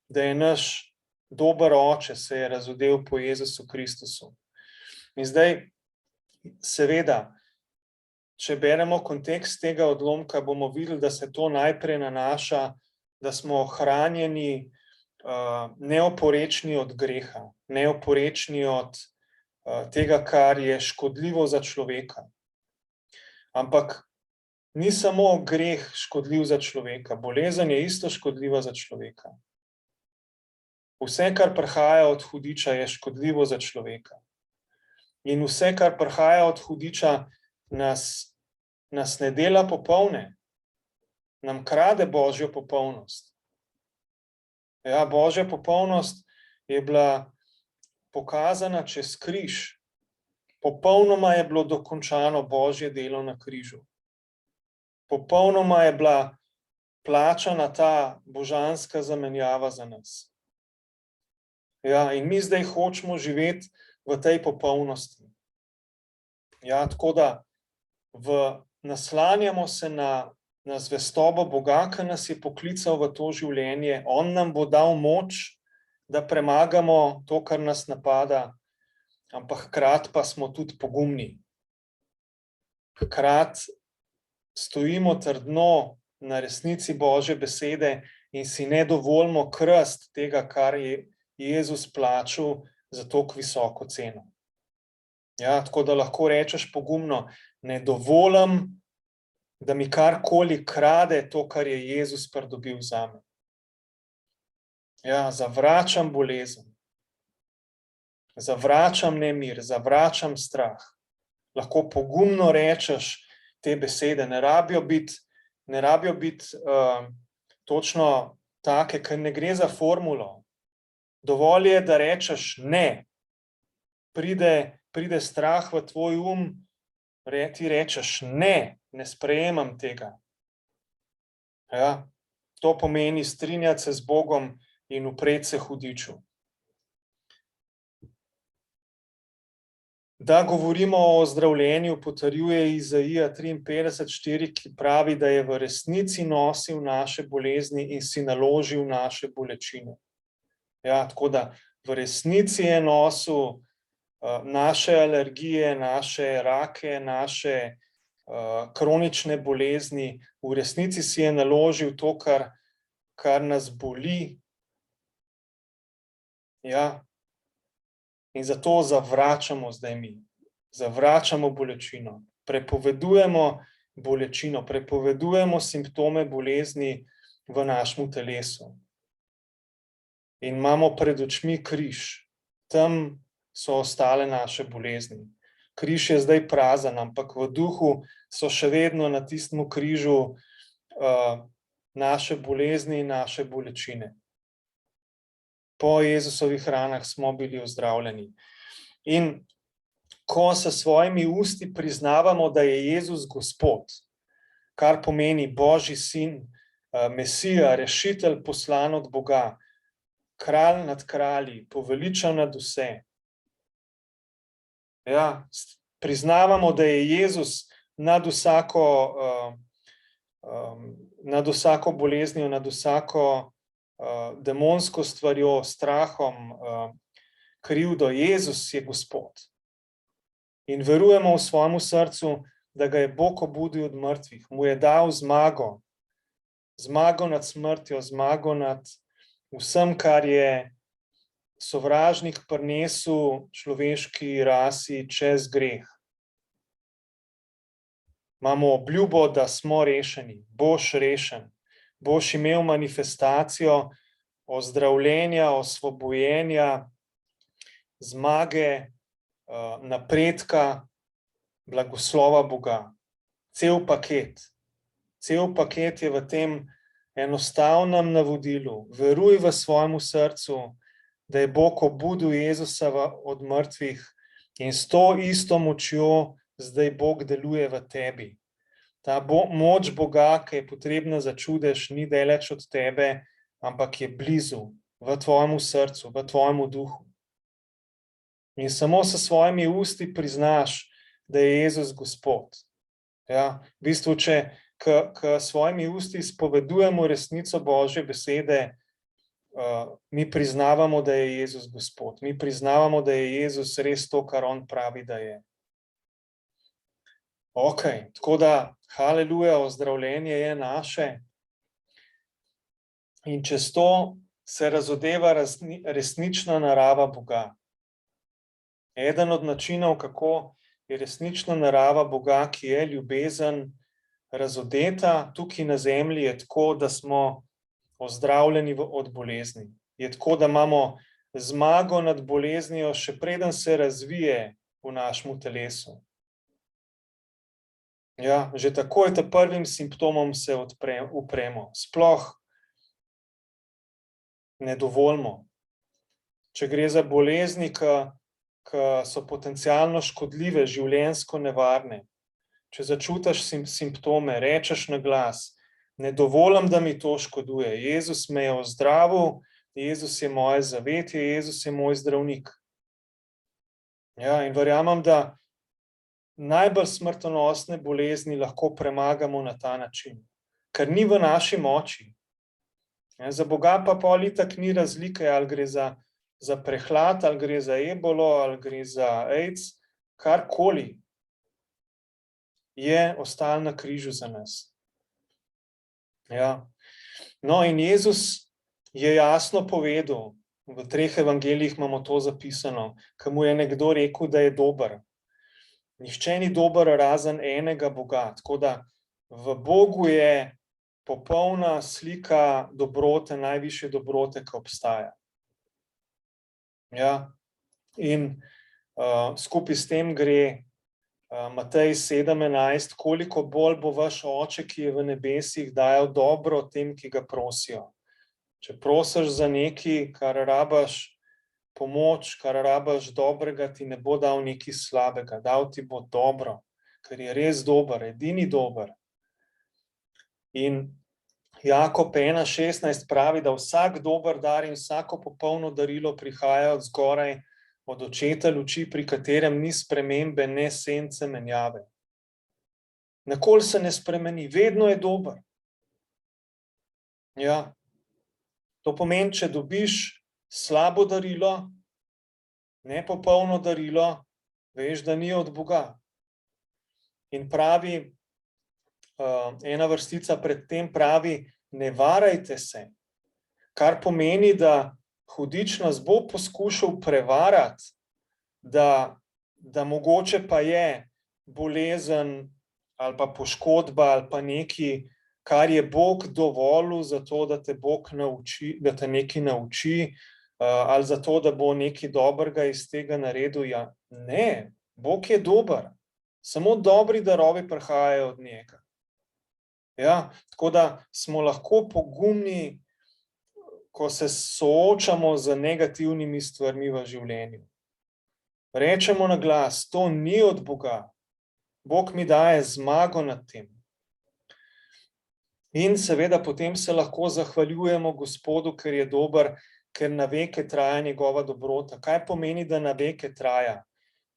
da je naš dober oče, se je razodel po Jezusu Kristusu. In zdaj, seveda, če beremo kontekst tega odlomka, bomo videli, da se to najprej nanaša, da smo ohranjeni neoporečni od greha, neoporečni od tega, kar je škodljivo za človeka. Ampak ni samo greh škodljiv za človeka, bolezen je isto škodljiva za človeka. Vse, kar prihaja od hudiča, je škodljivo za človeka. In vse, kar prihaja od hudiča, nas ne dela popolne, nam krade Božjo popolnost. Ja, Božja popolnost je bila pokazana čez križ. Popolnoma je bilo dokončano Božje delo na križu. Popolnoma je bila plačana ta božanska zamenjava za nas. Ja, in mi zdaj hočemo živeti v tej popolnosti. Ja, tako da naslanjamo se na zvestobo Boga, ki nas je poklical v to življenje. On nam bo dal moč, da premagamo to, kar nas napada, ampak hkrati pa smo tudi pogumni. Hkrati stojimo trdno na resnici Božje besede in si ne dovolimo krasti tega, kar je Jezus plačal za toliko visoko ceno. Ja, tako da lahko rečeš pogumno, ne dovolim, da mi karkoli krade to, kar je Jezus pridobil zame. Ja, zavračam bolezen, zavračam nemir, zavračam strah. Lahko pogumno rečeš te besede, ne rabijo biti točno take, ker ne gre za formulo. Dovolj je, da rečeš ne. Pride strah v tvoj ti rečeš ne, ne sprejemam tega. Ja, to pomeni strinjati se z Bogom in upreti se hudiču. Da govorimo o ozdravljenju, potrjuje Izaija 53:4, ki pravi, da je v resnici nosil naše bolezni in si naložil naše bolečine. Ja, tako da v resnici je nosil naše alergije, naše rake, naše kronične bolezni, v resnici si je naložil to, kar nas boli. Ja. In zato zavračamo zdaj mi. Zavračamo bolečino. Prepovedujemo bolečino, prepovedujemo simptome bolezni v našem telesu. In imamo pred očmi križ. Tam so ostale naše bolezni. Križ je zdaj prazen, ampak v duhu so še vedno na tistem križu naše bolezni in naše bolečine. Po Jezusovih ranah smo bili ozdravljeni. In ko s svojimi usti priznavamo, da je Jezus Gospod, kar pomeni Božji sin, Mesija, rešitelj poslan od Boga, kralj nad kralji, poveličan nad vse. Ja, priznavamo, da je Jezus nad vsako boleznijo, nad vsako demonsko stvarjo, strahom, krivdo. Jezus je Gospod. In verujemo v svojemu srcu, da ga je Bog obudil od mrtvih. Mu je dal zmago. Zmago nad smrtjo, zmago nad vsem, kar je sovražnik prinesel človeški rasi čez greh. Imamo obljubo, da smo rešeni. Boš rešen. Boš imel manifestacijo ozdravljenja, osvobojenja, zmage, napredka, blagoslova Boga. Cel paket. Cel paket je v tem enostavnem navodilu. Veruj v svojemu srcu, da je Bog obudil Jezusa od mrtvih in s to isto močjo zdaj Bog deluje v tebi. Ta moč Boga, ki je potrebna za čudež, ni daleč od tebe, ampak je blizu, v tvojemu srcu, v tvojemu duhu. In samo s svojimi usti priznaš, da je Jezus Gospod. Ja, v bistvu, če svojimi usti spovedujemo resnico Božje besede, mi priznavamo, da je Jezus Gospod. Mi priznavamo, da je Jezus res to, kar on pravi, da je. Ok, tako da, haleluja, ozdravljenje je naše. In čez to se razodeva resnična narava Boga. Eden od načinov, kako je resnična narava Boga, ki je ljubezen, razodeta tukaj na zemlji, je tako, da smo ozdravljeni od bolezni. Je tako, da imamo zmago nad boleznijo, še preden se razvije v našem telesu. Ja, že takoj prvim simptomom se upremo. Sploh ne dovolimo. Če gre za bolezni, ki so potencialno škodljive, življenjsko nevarne, če začutiš simptome, rečeš na glas, ne dovolim, da mi to škoduje. Jezus me je ozdravil, Jezus je moje zavetje, Jezus je moj zdravnik. Ja, in verjamem, da najbolj smrtonosne bolezni lahko premagamo na ta način, ker ni v naši moči. Ja, za Boga pa pol itak ni razlike, ali gre za prehlad, ali gre za ebolo, ali gre za AIDS, karkoli je ostal na križu za nas. Ja. No, in Jezus je jasno povedal, v 3 evangelijih imamo to zapisano, ko mu je nekdo rekel, da je dober. Nihče ni dober razen enega Boga, tako da v Bogu je popolna slika dobrote, najvišje dobrote, ki obstaja. Ja. In skupaj s tem gre Matej 7:11, koliko bolj bo vaš oče, ki je v nebesih, dajal dobro tem, ki ga prosijo. Če prosiš za nekaj, kar rabaš pomoč, kar rabaš dobrega, ti ne bo dal nekaj slabega, dal ti bo dobro, ker je res dober, edini dober. In Jakob 1:16 pravi, da vsak dober dar in vsako popolno darilo prihaja od zgoraj, od očeta luči, pri katerem ni spremembe, ne sence menjave. Nikoli se ne spremeni, vedno je dober. Ja. To pomeni, če dobiš slabo darilo, nepopolno darilo, veš, da ni od Boga. In pravi, ena vrstica pred tem pravi, ne varajte se, kar pomeni, da hudič nas bo poskušal prevarati, da mogoče pa je bolezen ali pa poškodba ali pa nekaj, kar je Bog dovolil za to, da te Bog nauči, da te nekaj nauči, ali za to, da bo nekaj dobrega iz tega naredil. Ja, ne, Bog je dober. Samo dobri darovi prihajajo od njega. Ja, tako da smo lahko pogumni, ko se soočamo z negativnimi stvarmi v življenju. Rečemo na glas, to ni od Boga. Bog mi daje zmago nad tem. In seveda potem se lahko zahvaljujemo Gospodu, ker je dober, ker na veke traja njegova dobrota. Kaj pomeni, da na veke traja?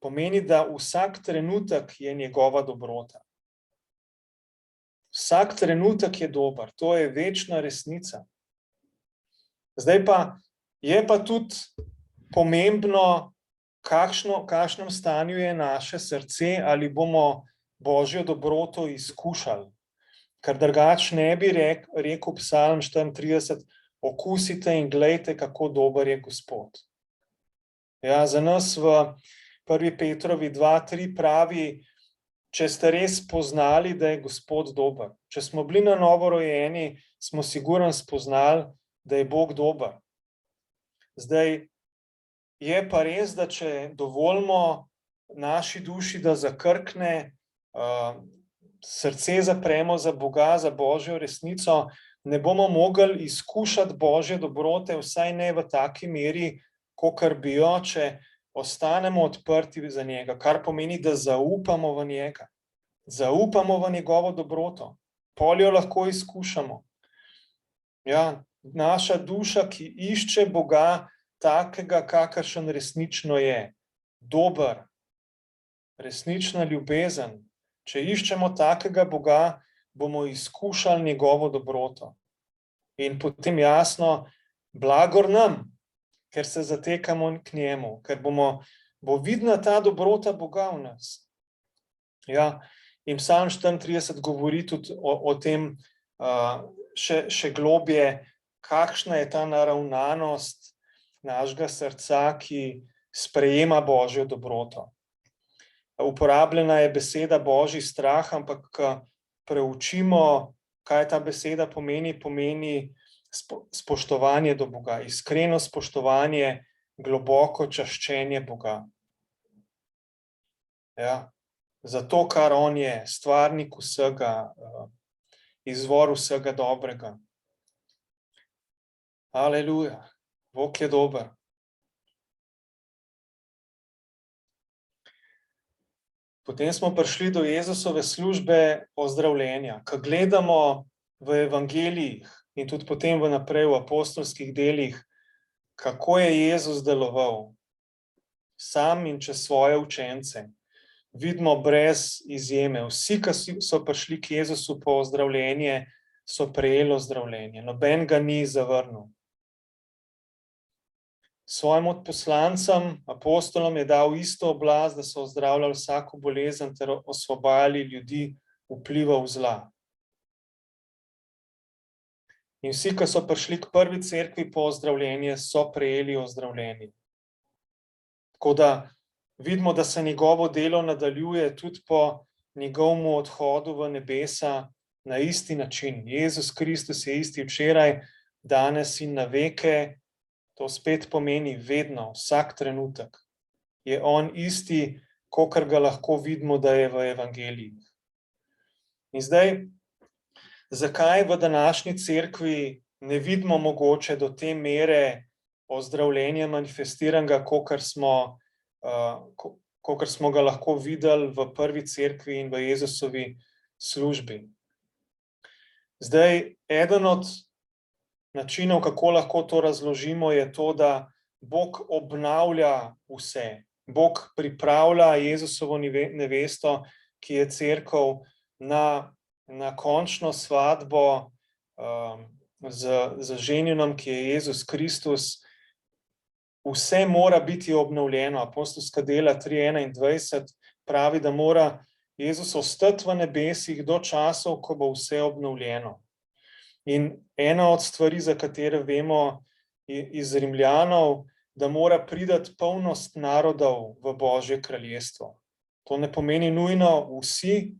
Pomeni, da vsak trenutek je njegova dobrota. Vsak trenutek je dober. To je večna resnica. Zdaj pa je pa tudi pomembno, kakšnem stanju je naše srce, ali bomo Božjo dobroto izkušali. Ker drugače ne bi rekel Psalm 34, okusite in glejte, kako dober je Gospod. Ja, za nas v 1. Petrovi 2:3 pravi, če ste res spoznali, da je Gospod dober. Če smo bili na novo rojeni, smo sigurno spoznali, da je Bog dober. Zdaj, je pa res, da če dovolimo naši duši, da zakrkne, srce zapremo za Boga, za Božjo resnico, ne bomo mogli izkušati Božje dobrote, vsaj ne v taki meri, kakor bi jo, če ostanemo odprti za njega, kar pomeni, da zaupamo v njega. Zaupamo v njegovo dobroto. Pol jo lahko izkušamo. Ja, naša duša, ki išče Boga takega, kakršen resnično je. Dober, resnična ljubezen. Če iščemo takega Boga, bomo izkušali njegovo dobroto. In potem jasno, blagor nam, ker se zatekamo k njemu, ker bo vidna ta dobrota Boga v nas. Ja, in Psalm 34 govori tudi o tem še globje, kakšna je ta naravnanost našega srca, ki sprejema Božjo dobroto. Uporabljena je beseda Božji strah, ampak preučimo, kaj ta beseda pomeni, pomeni spoštovanje do Boga, iskreno spoštovanje, globoko čaščenje Boga. Ja, zato, kar on je, stvarnik vsega, izvor vsega dobrega. Aleluja, Bog je dober. Potem smo prišli do Jezusove službe ozdravljenja. Ko gledamo v evangelijih in tudi potem naprej v apostolskih delih, kako je Jezus deloval sam in čez svoje učence, vidimo brez izjeme. Vsi, ki so prišli k Jezusu po ozdravljenje, so prejeli ozdravljenje. Noben ga ni zavrnil. Svojim odposlancem, apostolom je dal isto oblast, da so ozdravljali vsako bolezen ter osvobajali ljudi vplivov zla. In vsi, ki so prišli k prvi cerkvi po ozdravljenje, so prejeli ozdravljenje. Tako da vidimo, da se njegovo delo nadaljuje tudi po njegovem odhodu v nebesa na isti način. Jezus Kristus je isti včeraj, danes in na veke. To spet pomeni vedno, vsak trenutek. Je on isti, kakor ga lahko vidimo, da je v evangeliji. In zdaj, zakaj v današnji cerkvi ne vidimo mogoče do te mere ozdravljenja manifestiranega, kakor smo ga lahko videli v prvi cerkvi in v Jezusovi službi? Zdaj, eden od načinov, kako lahko to razložimo, je to, da Bog obnavlja vse. Bog pripravlja Jezusovo nevesto, ki je cerkev, na končno svatbo z ženjenom, ki je Jezus Kristus. Vse mora biti obnovljeno. Apostolska dela 3:21 pravi, da mora Jezus ostati v nebesih do časov, ko bo vse obnovljeno. In ena od stvari, za katere vemo iz Rimljanov, da mora priti polnost narodov v Božje kraljestvo. To ne pomeni nujno vsi,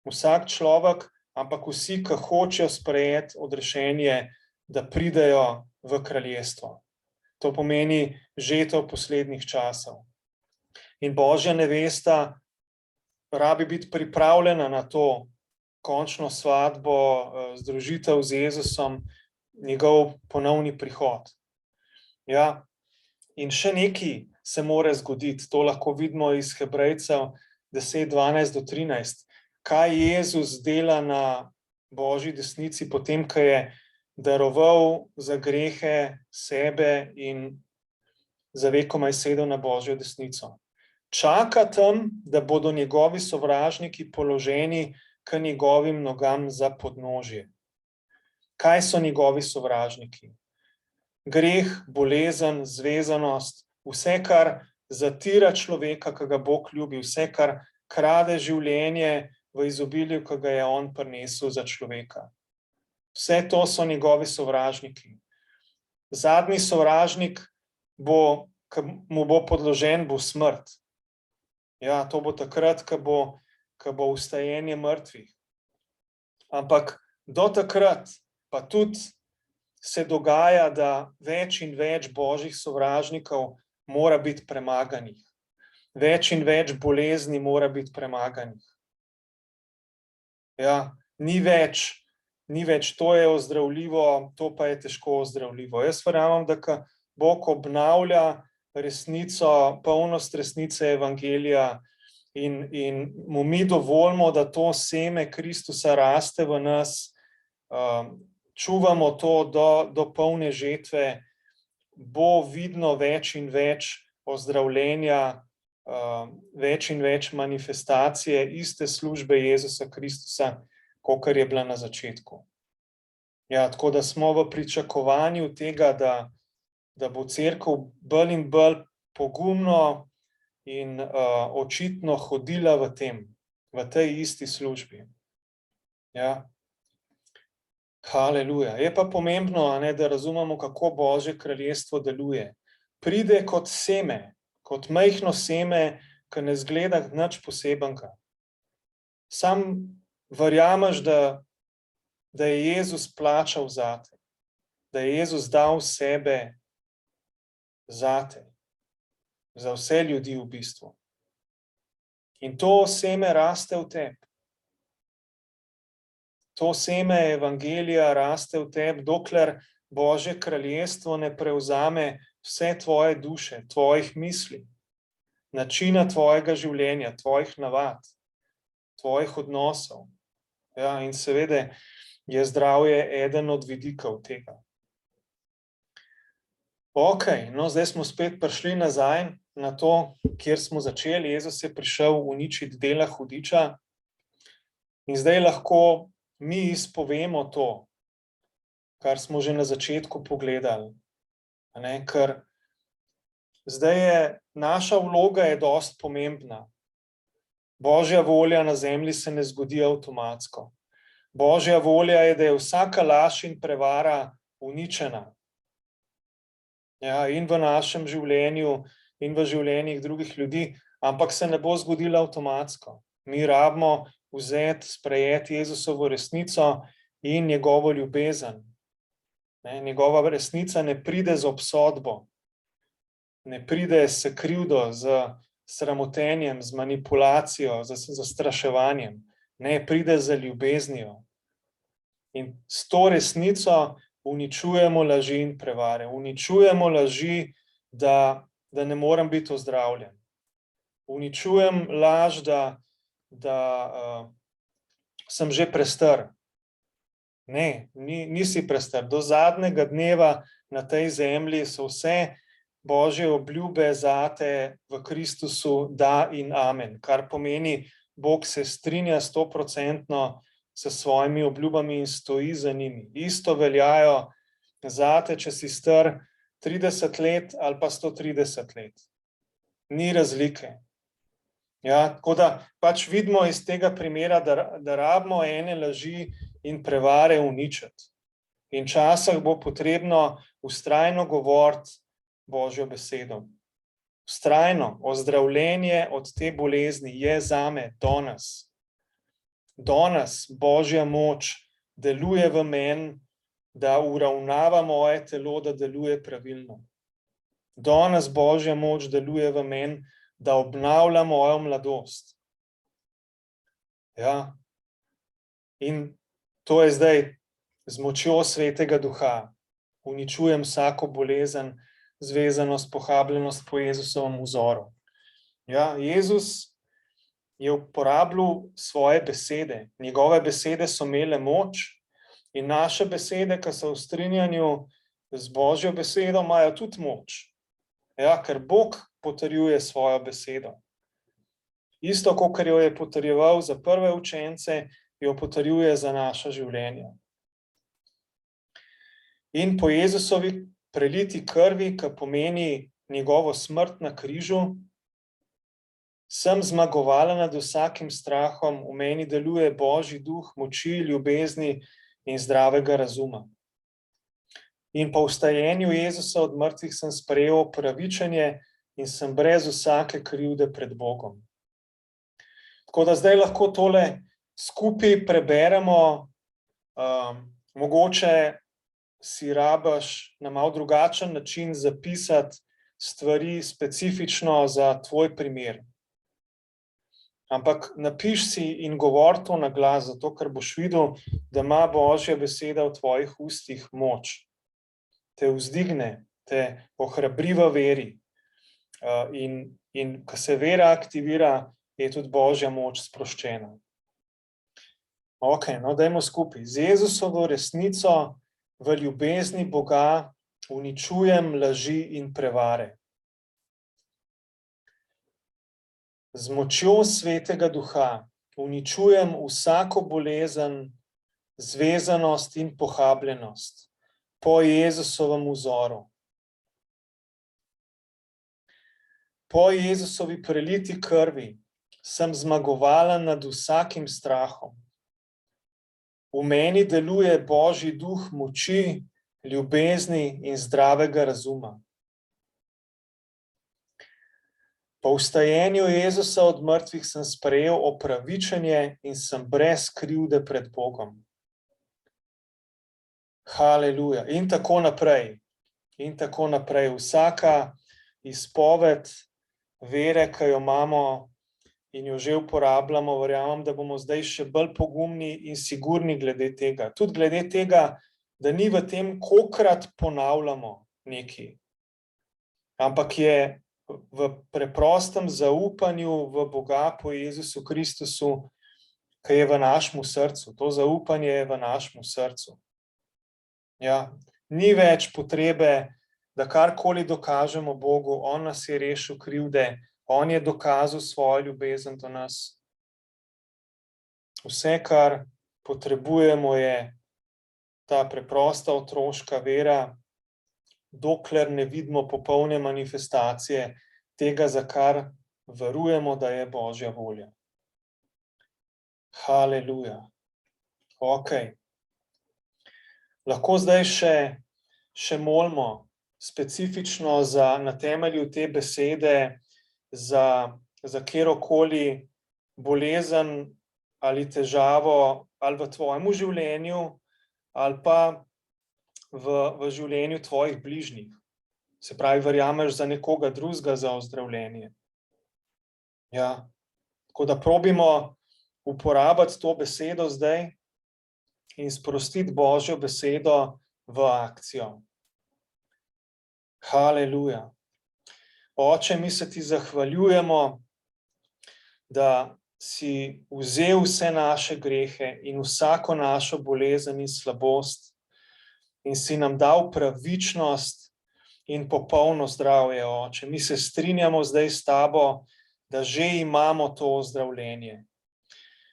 vsak človek, ampak vsi, ki hočejo sprejeti odrešenje, da pridejo v kraljestvo. To pomeni žetev poslednjih časov. In Božja nevesta rabi biti pripravljena na to končno svatbo, združitev z Jezusom, njegov ponovni prihod. Ja, in še nekaj se mora zgoditi, to lahko vidimo iz Hebrejcev 10, 12 do 13. Kaj Jezus dela na Božji desnici, potem, ko je daroval za grehe sebe in za vekomaj sedel na Božjo desnico. Čaka tam, da bodo njegovi sovražniki položeni k njegovim nogam za podnožje. Kaj so njegovi sovražniki? Greh, bolezen, zvezanost, vse, kar zatira človeka, ki ga Bog ljubi, vse, kar krade življenje v izobilju, ki ga je on prinesel za človeka. Vse to so njegovi sovražniki. Zadnji sovražnik, ki mu bo podložen, bo smrt. Ja, to bo takrat, ko bo vstajenje mrtvih. Ampak do takrat pa tudi se dogaja, da več in več božjih sovražnikov mora biti premaganih. Več in več bolezni mora biti premaganih. Ja, ni več, to je ozdravljivo, to pa je težko ozdravljivo. Jaz verjamem, da ko Bog obnavlja resnico, polnost resnice evangelija in mu mi dovolimo, da to seme Kristusa raste v nas, čuvamo to do polne žetve, bo vidno več in več ozdravljenja, več in več manifestacije iste službe Jezusa Kristusa, kakor je bila na začetku. Ja, tako da smo v pričakovanju tega, da bo cerkev bolj in bolj pogumno in očitno hodila v tej isti službi. Ja. Haleluja. Je pa pomembno, da razumemo, kako Božje kraljestvo deluje. Pride kot seme, kot majhno seme, ki ne zgleda nič posebenega. Sam verjameš, da je Jezus plačal zate, da je Jezus dal sebe zate, za vse ljudi v bistvu. In to seme raste v tebi. To seme evangelija raste v tebi, dokler Božje kraljestvo ne prevzame vse tvoje duše, tvojih misli, načina tvojega življenja, tvojih navad, tvojih odnosov. Ja, in seveda je zdravje eden od vidikov tega. Ok, no zdaj smo spet prišli nazaj na to, kjer smo začeli. Jezus je prišel uničiti dela hudiča in zdaj lahko mi izpovemo to, kar smo že na začetku pogledali. Ker zdaj je naša vloga dosti pomembna. Božja volja na zemlji se ne zgodi avtomatsko. Božja volja je, da je vsaka laž in prevara uničena. Ja, in v našem življenju, in v življenjih drugih ljudi, ampak se ne bo zgodila avtomatsko. Mi rabimo sprejeti Jezusovo resnico in njegovo ljubezen. Njegova resnica ne pride z obsodbo, ne pride s krivdo, z sramotenjem, z manipulacijo, z zastraševanjem. Ne, pride z ljubeznijo. In s to resnico uničujemo laži in prevare. Uničujemo laži, da ne morem biti ozdravljen. Uničujem laž, da sem že prestar. Ne, nisi prestar. Do zadnjega dneva na tej zemlji so vse Božje obljube zate v Kristusu da in amen. Kar pomeni, Bog se strinja 100% s svojimi obljubami in stoji za njimi. Isto veljajo zate, če si star 30 let ali pa 130 let. Ni razlike. Ja, tako da pač vidimo iz tega primera, da rabimo ene laži in prevare uničiti. In včasih bo potrebno vztrajno govoriti Božjo besedo. Vztrajno ozdravljenje od te bolezni je zame danes. Danes Božja moč deluje v meni, da uravnava moje telo, da deluje pravilno. Danes Božja moč deluje v meni, da obnavlja mojo mladost. Ja. In to je zdaj z močjo Svetega Duha. Uničujem vsako bolezen, zvezanost, pohabljenost po Jezusovem vzoru. Ja, Jezus je uporabljal svoje besede. Njegove besede so imele moč in naše besede, ki so v strinjanju z Božjo besedo, imajo tudi moč. Ja, ker Bog potrjuje svojo besedo. Isto, kot jo je potrjeval za prve učence, jo potrjuje za naša življenja. In po Jezusovi preliti krvi, ki pomeni njegovo smrt na križu, sem zmagovala nad vsakim strahom, v meni deluje Božji duh, moči, ljubezni in zdravega razuma. In po vstajenju Jezusa od mrtvih sem sprejel opravičenje in sem brez vsake krivde pred Bogom. Tako da zdaj lahko tole skupaj preberemo, mogoče si rabiš na malo drugačen način zapisati stvari specifično za tvoj primer. Ampak napiš si in govor to na glas, zato ker boš videl, da ima Božja beseda v tvojih ustih moč. Te vzdigne, te ohrabri v veri. In ko se vera aktivira, je tudi Božja moč sproščena. Ok, no dajmo skupaj. Z Jezusovo resnico v ljubezni Boga uničujem laži in prevare. Z močjo Svetega Duha uničujem vsako bolezen, zvezanost in pohabljenost po Jezusovem vzoru. Po Jezusovi preliti krvi sem zmagovala nad vsakim strahom. V meni deluje Božji duh moči, ljubezni in zdravega razuma. Po vstajenju Jezusa od mrtvih sem sprejel opravičenje in sem brez krivde pred Bogom. Haleluja. In tako naprej. In tako naprej. Vsaka izpoved vere, ki jo imamo in jo že uporabljamo, verjamem, da bomo zdaj še bolj pogumni in sigurni glede tega. Tudi glede tega, da ni v tem, kolikokrat ponavljamo nekaj, ampak je v preprostem zaupanju v Boga po Jezusu Kristusu, ki je v našem srcu. To zaupanje je v našem srcu. Ja, ni več potrebe, da karkoli dokažemo Bogu, on nas je rešil krivde, on je dokazal svojo ljubezen do nas. Vse, kar potrebujemo, je ta preprosta otroška vera, dokler ne vidimo popolne manifestacije tega, za kar verujemo, da je Božja volja. Haleluja. Ok. Lahko zdaj še molimo specifično na temelju te besede za kjerokoli bolezen ali težavo ali v tvojem življenju ali pa v življenju tvojih bližnjih. Se pravi, verjameš za nekoga drugega za ozdravljenje. Ja. Tako da probimo uporabiti to besedo zdaj in sprostiti Božjo besedo v akcijo. Haleluja. Oče, mi se ti zahvaljujemo, da si vzel vse naše grehe in vsako našo bolezen in slabost in si nam dal pravičnost in popolno zdravje, Oče. Mi se strinjamo zdaj s tabo, da že imamo to ozdravljenje.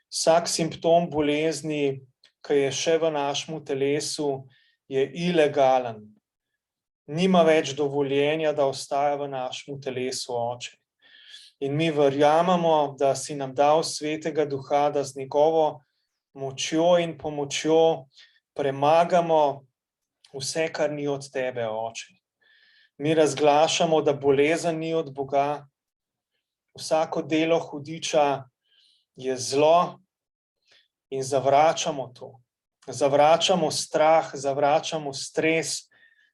Vsak simptom bolezni, ki je še v našem telesu, je ilegalen. Nima več dovoljenja, da ostaja v našem telesu, Oče. In mi verjamemo, da si nam dal Svetega Duha, da z njegovo močjo in pomočjo premagamo vse, kar ni od tebe, Oče. Mi razglašamo, da bolezen ni od Boga, vsako delo hudiča je zlo in zavračamo to. Zavračamo strah, zavračamo stres,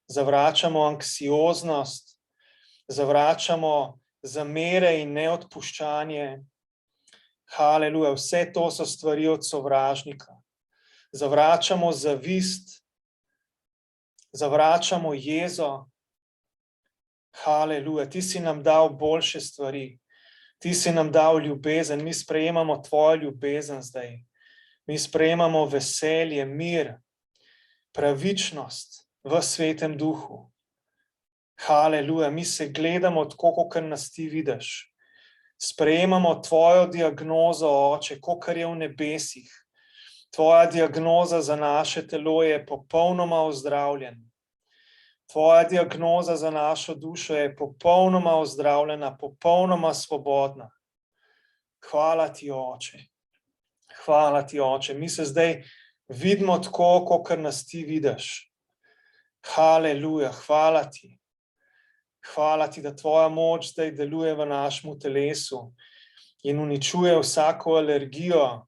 zavračamo anksioznost, zavračamo zamere in neodpuščanje. Haleluja, vse to so stvari od sovražnika. Zavračamo zavist, zavračamo jezo. Haleluja, ti si nam dal boljše stvari. Ti si nam dal ljubezen, mi sprejemamo tvojo ljubezen zdaj. Mi sprejemamo veselje, mir, pravičnost v Svetem Duhu. Haleluja, mi se gledamo tako, kot nas ti vidiš. Sprejemamo tvojo diagnozo, Oče, kakor je v nebesih. Tvoja diagnoza za naše telo je popolnoma ozdravljen. Tvoja diagnoza za našo dušo je popolnoma ozdravljena, popolnoma svobodna. Hvala ti, Oče. Hvala ti, Oče. Mi se zdaj vidimo tako, kot nas ti vidiš. Haleluja, hvala ti. Hvala ti, da tvoja moč zdaj deluje v našem telesu in uničuje vsako alergijo,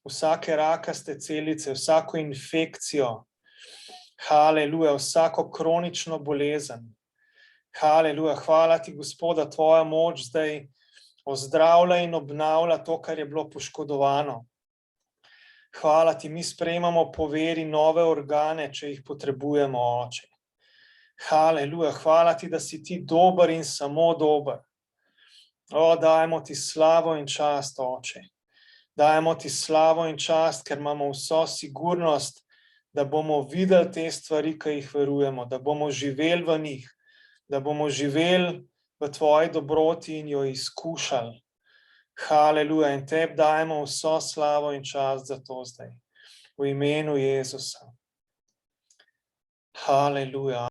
vsake rakaste celice, vsako infekcijo. Haleluja, vsako kronično bolezen. Haleluja, hvala ti, Gospod, da tvoja moč zdaj ozdravlja in obnavlja to, kar je bilo poškodovano. Hvala ti, mi sprejemamo po veri nove organe, če jih potrebujemo, Oče. Haleluja, hvala ti, da si ti dober in samo dober. Dajemo ti slavo in čast, Oče. Dajemo ti slavo in čast, ker imamo vso sigurnost, da bomo videli te stvari, ki jih verujemo, da bomo živeli v njih, da bomo živeli v tvoji dobroti in jo izkušali. Haleluja, in tebi dajemo vso slavo in čast za to zdaj. V imenu Jezusa. Haleluja.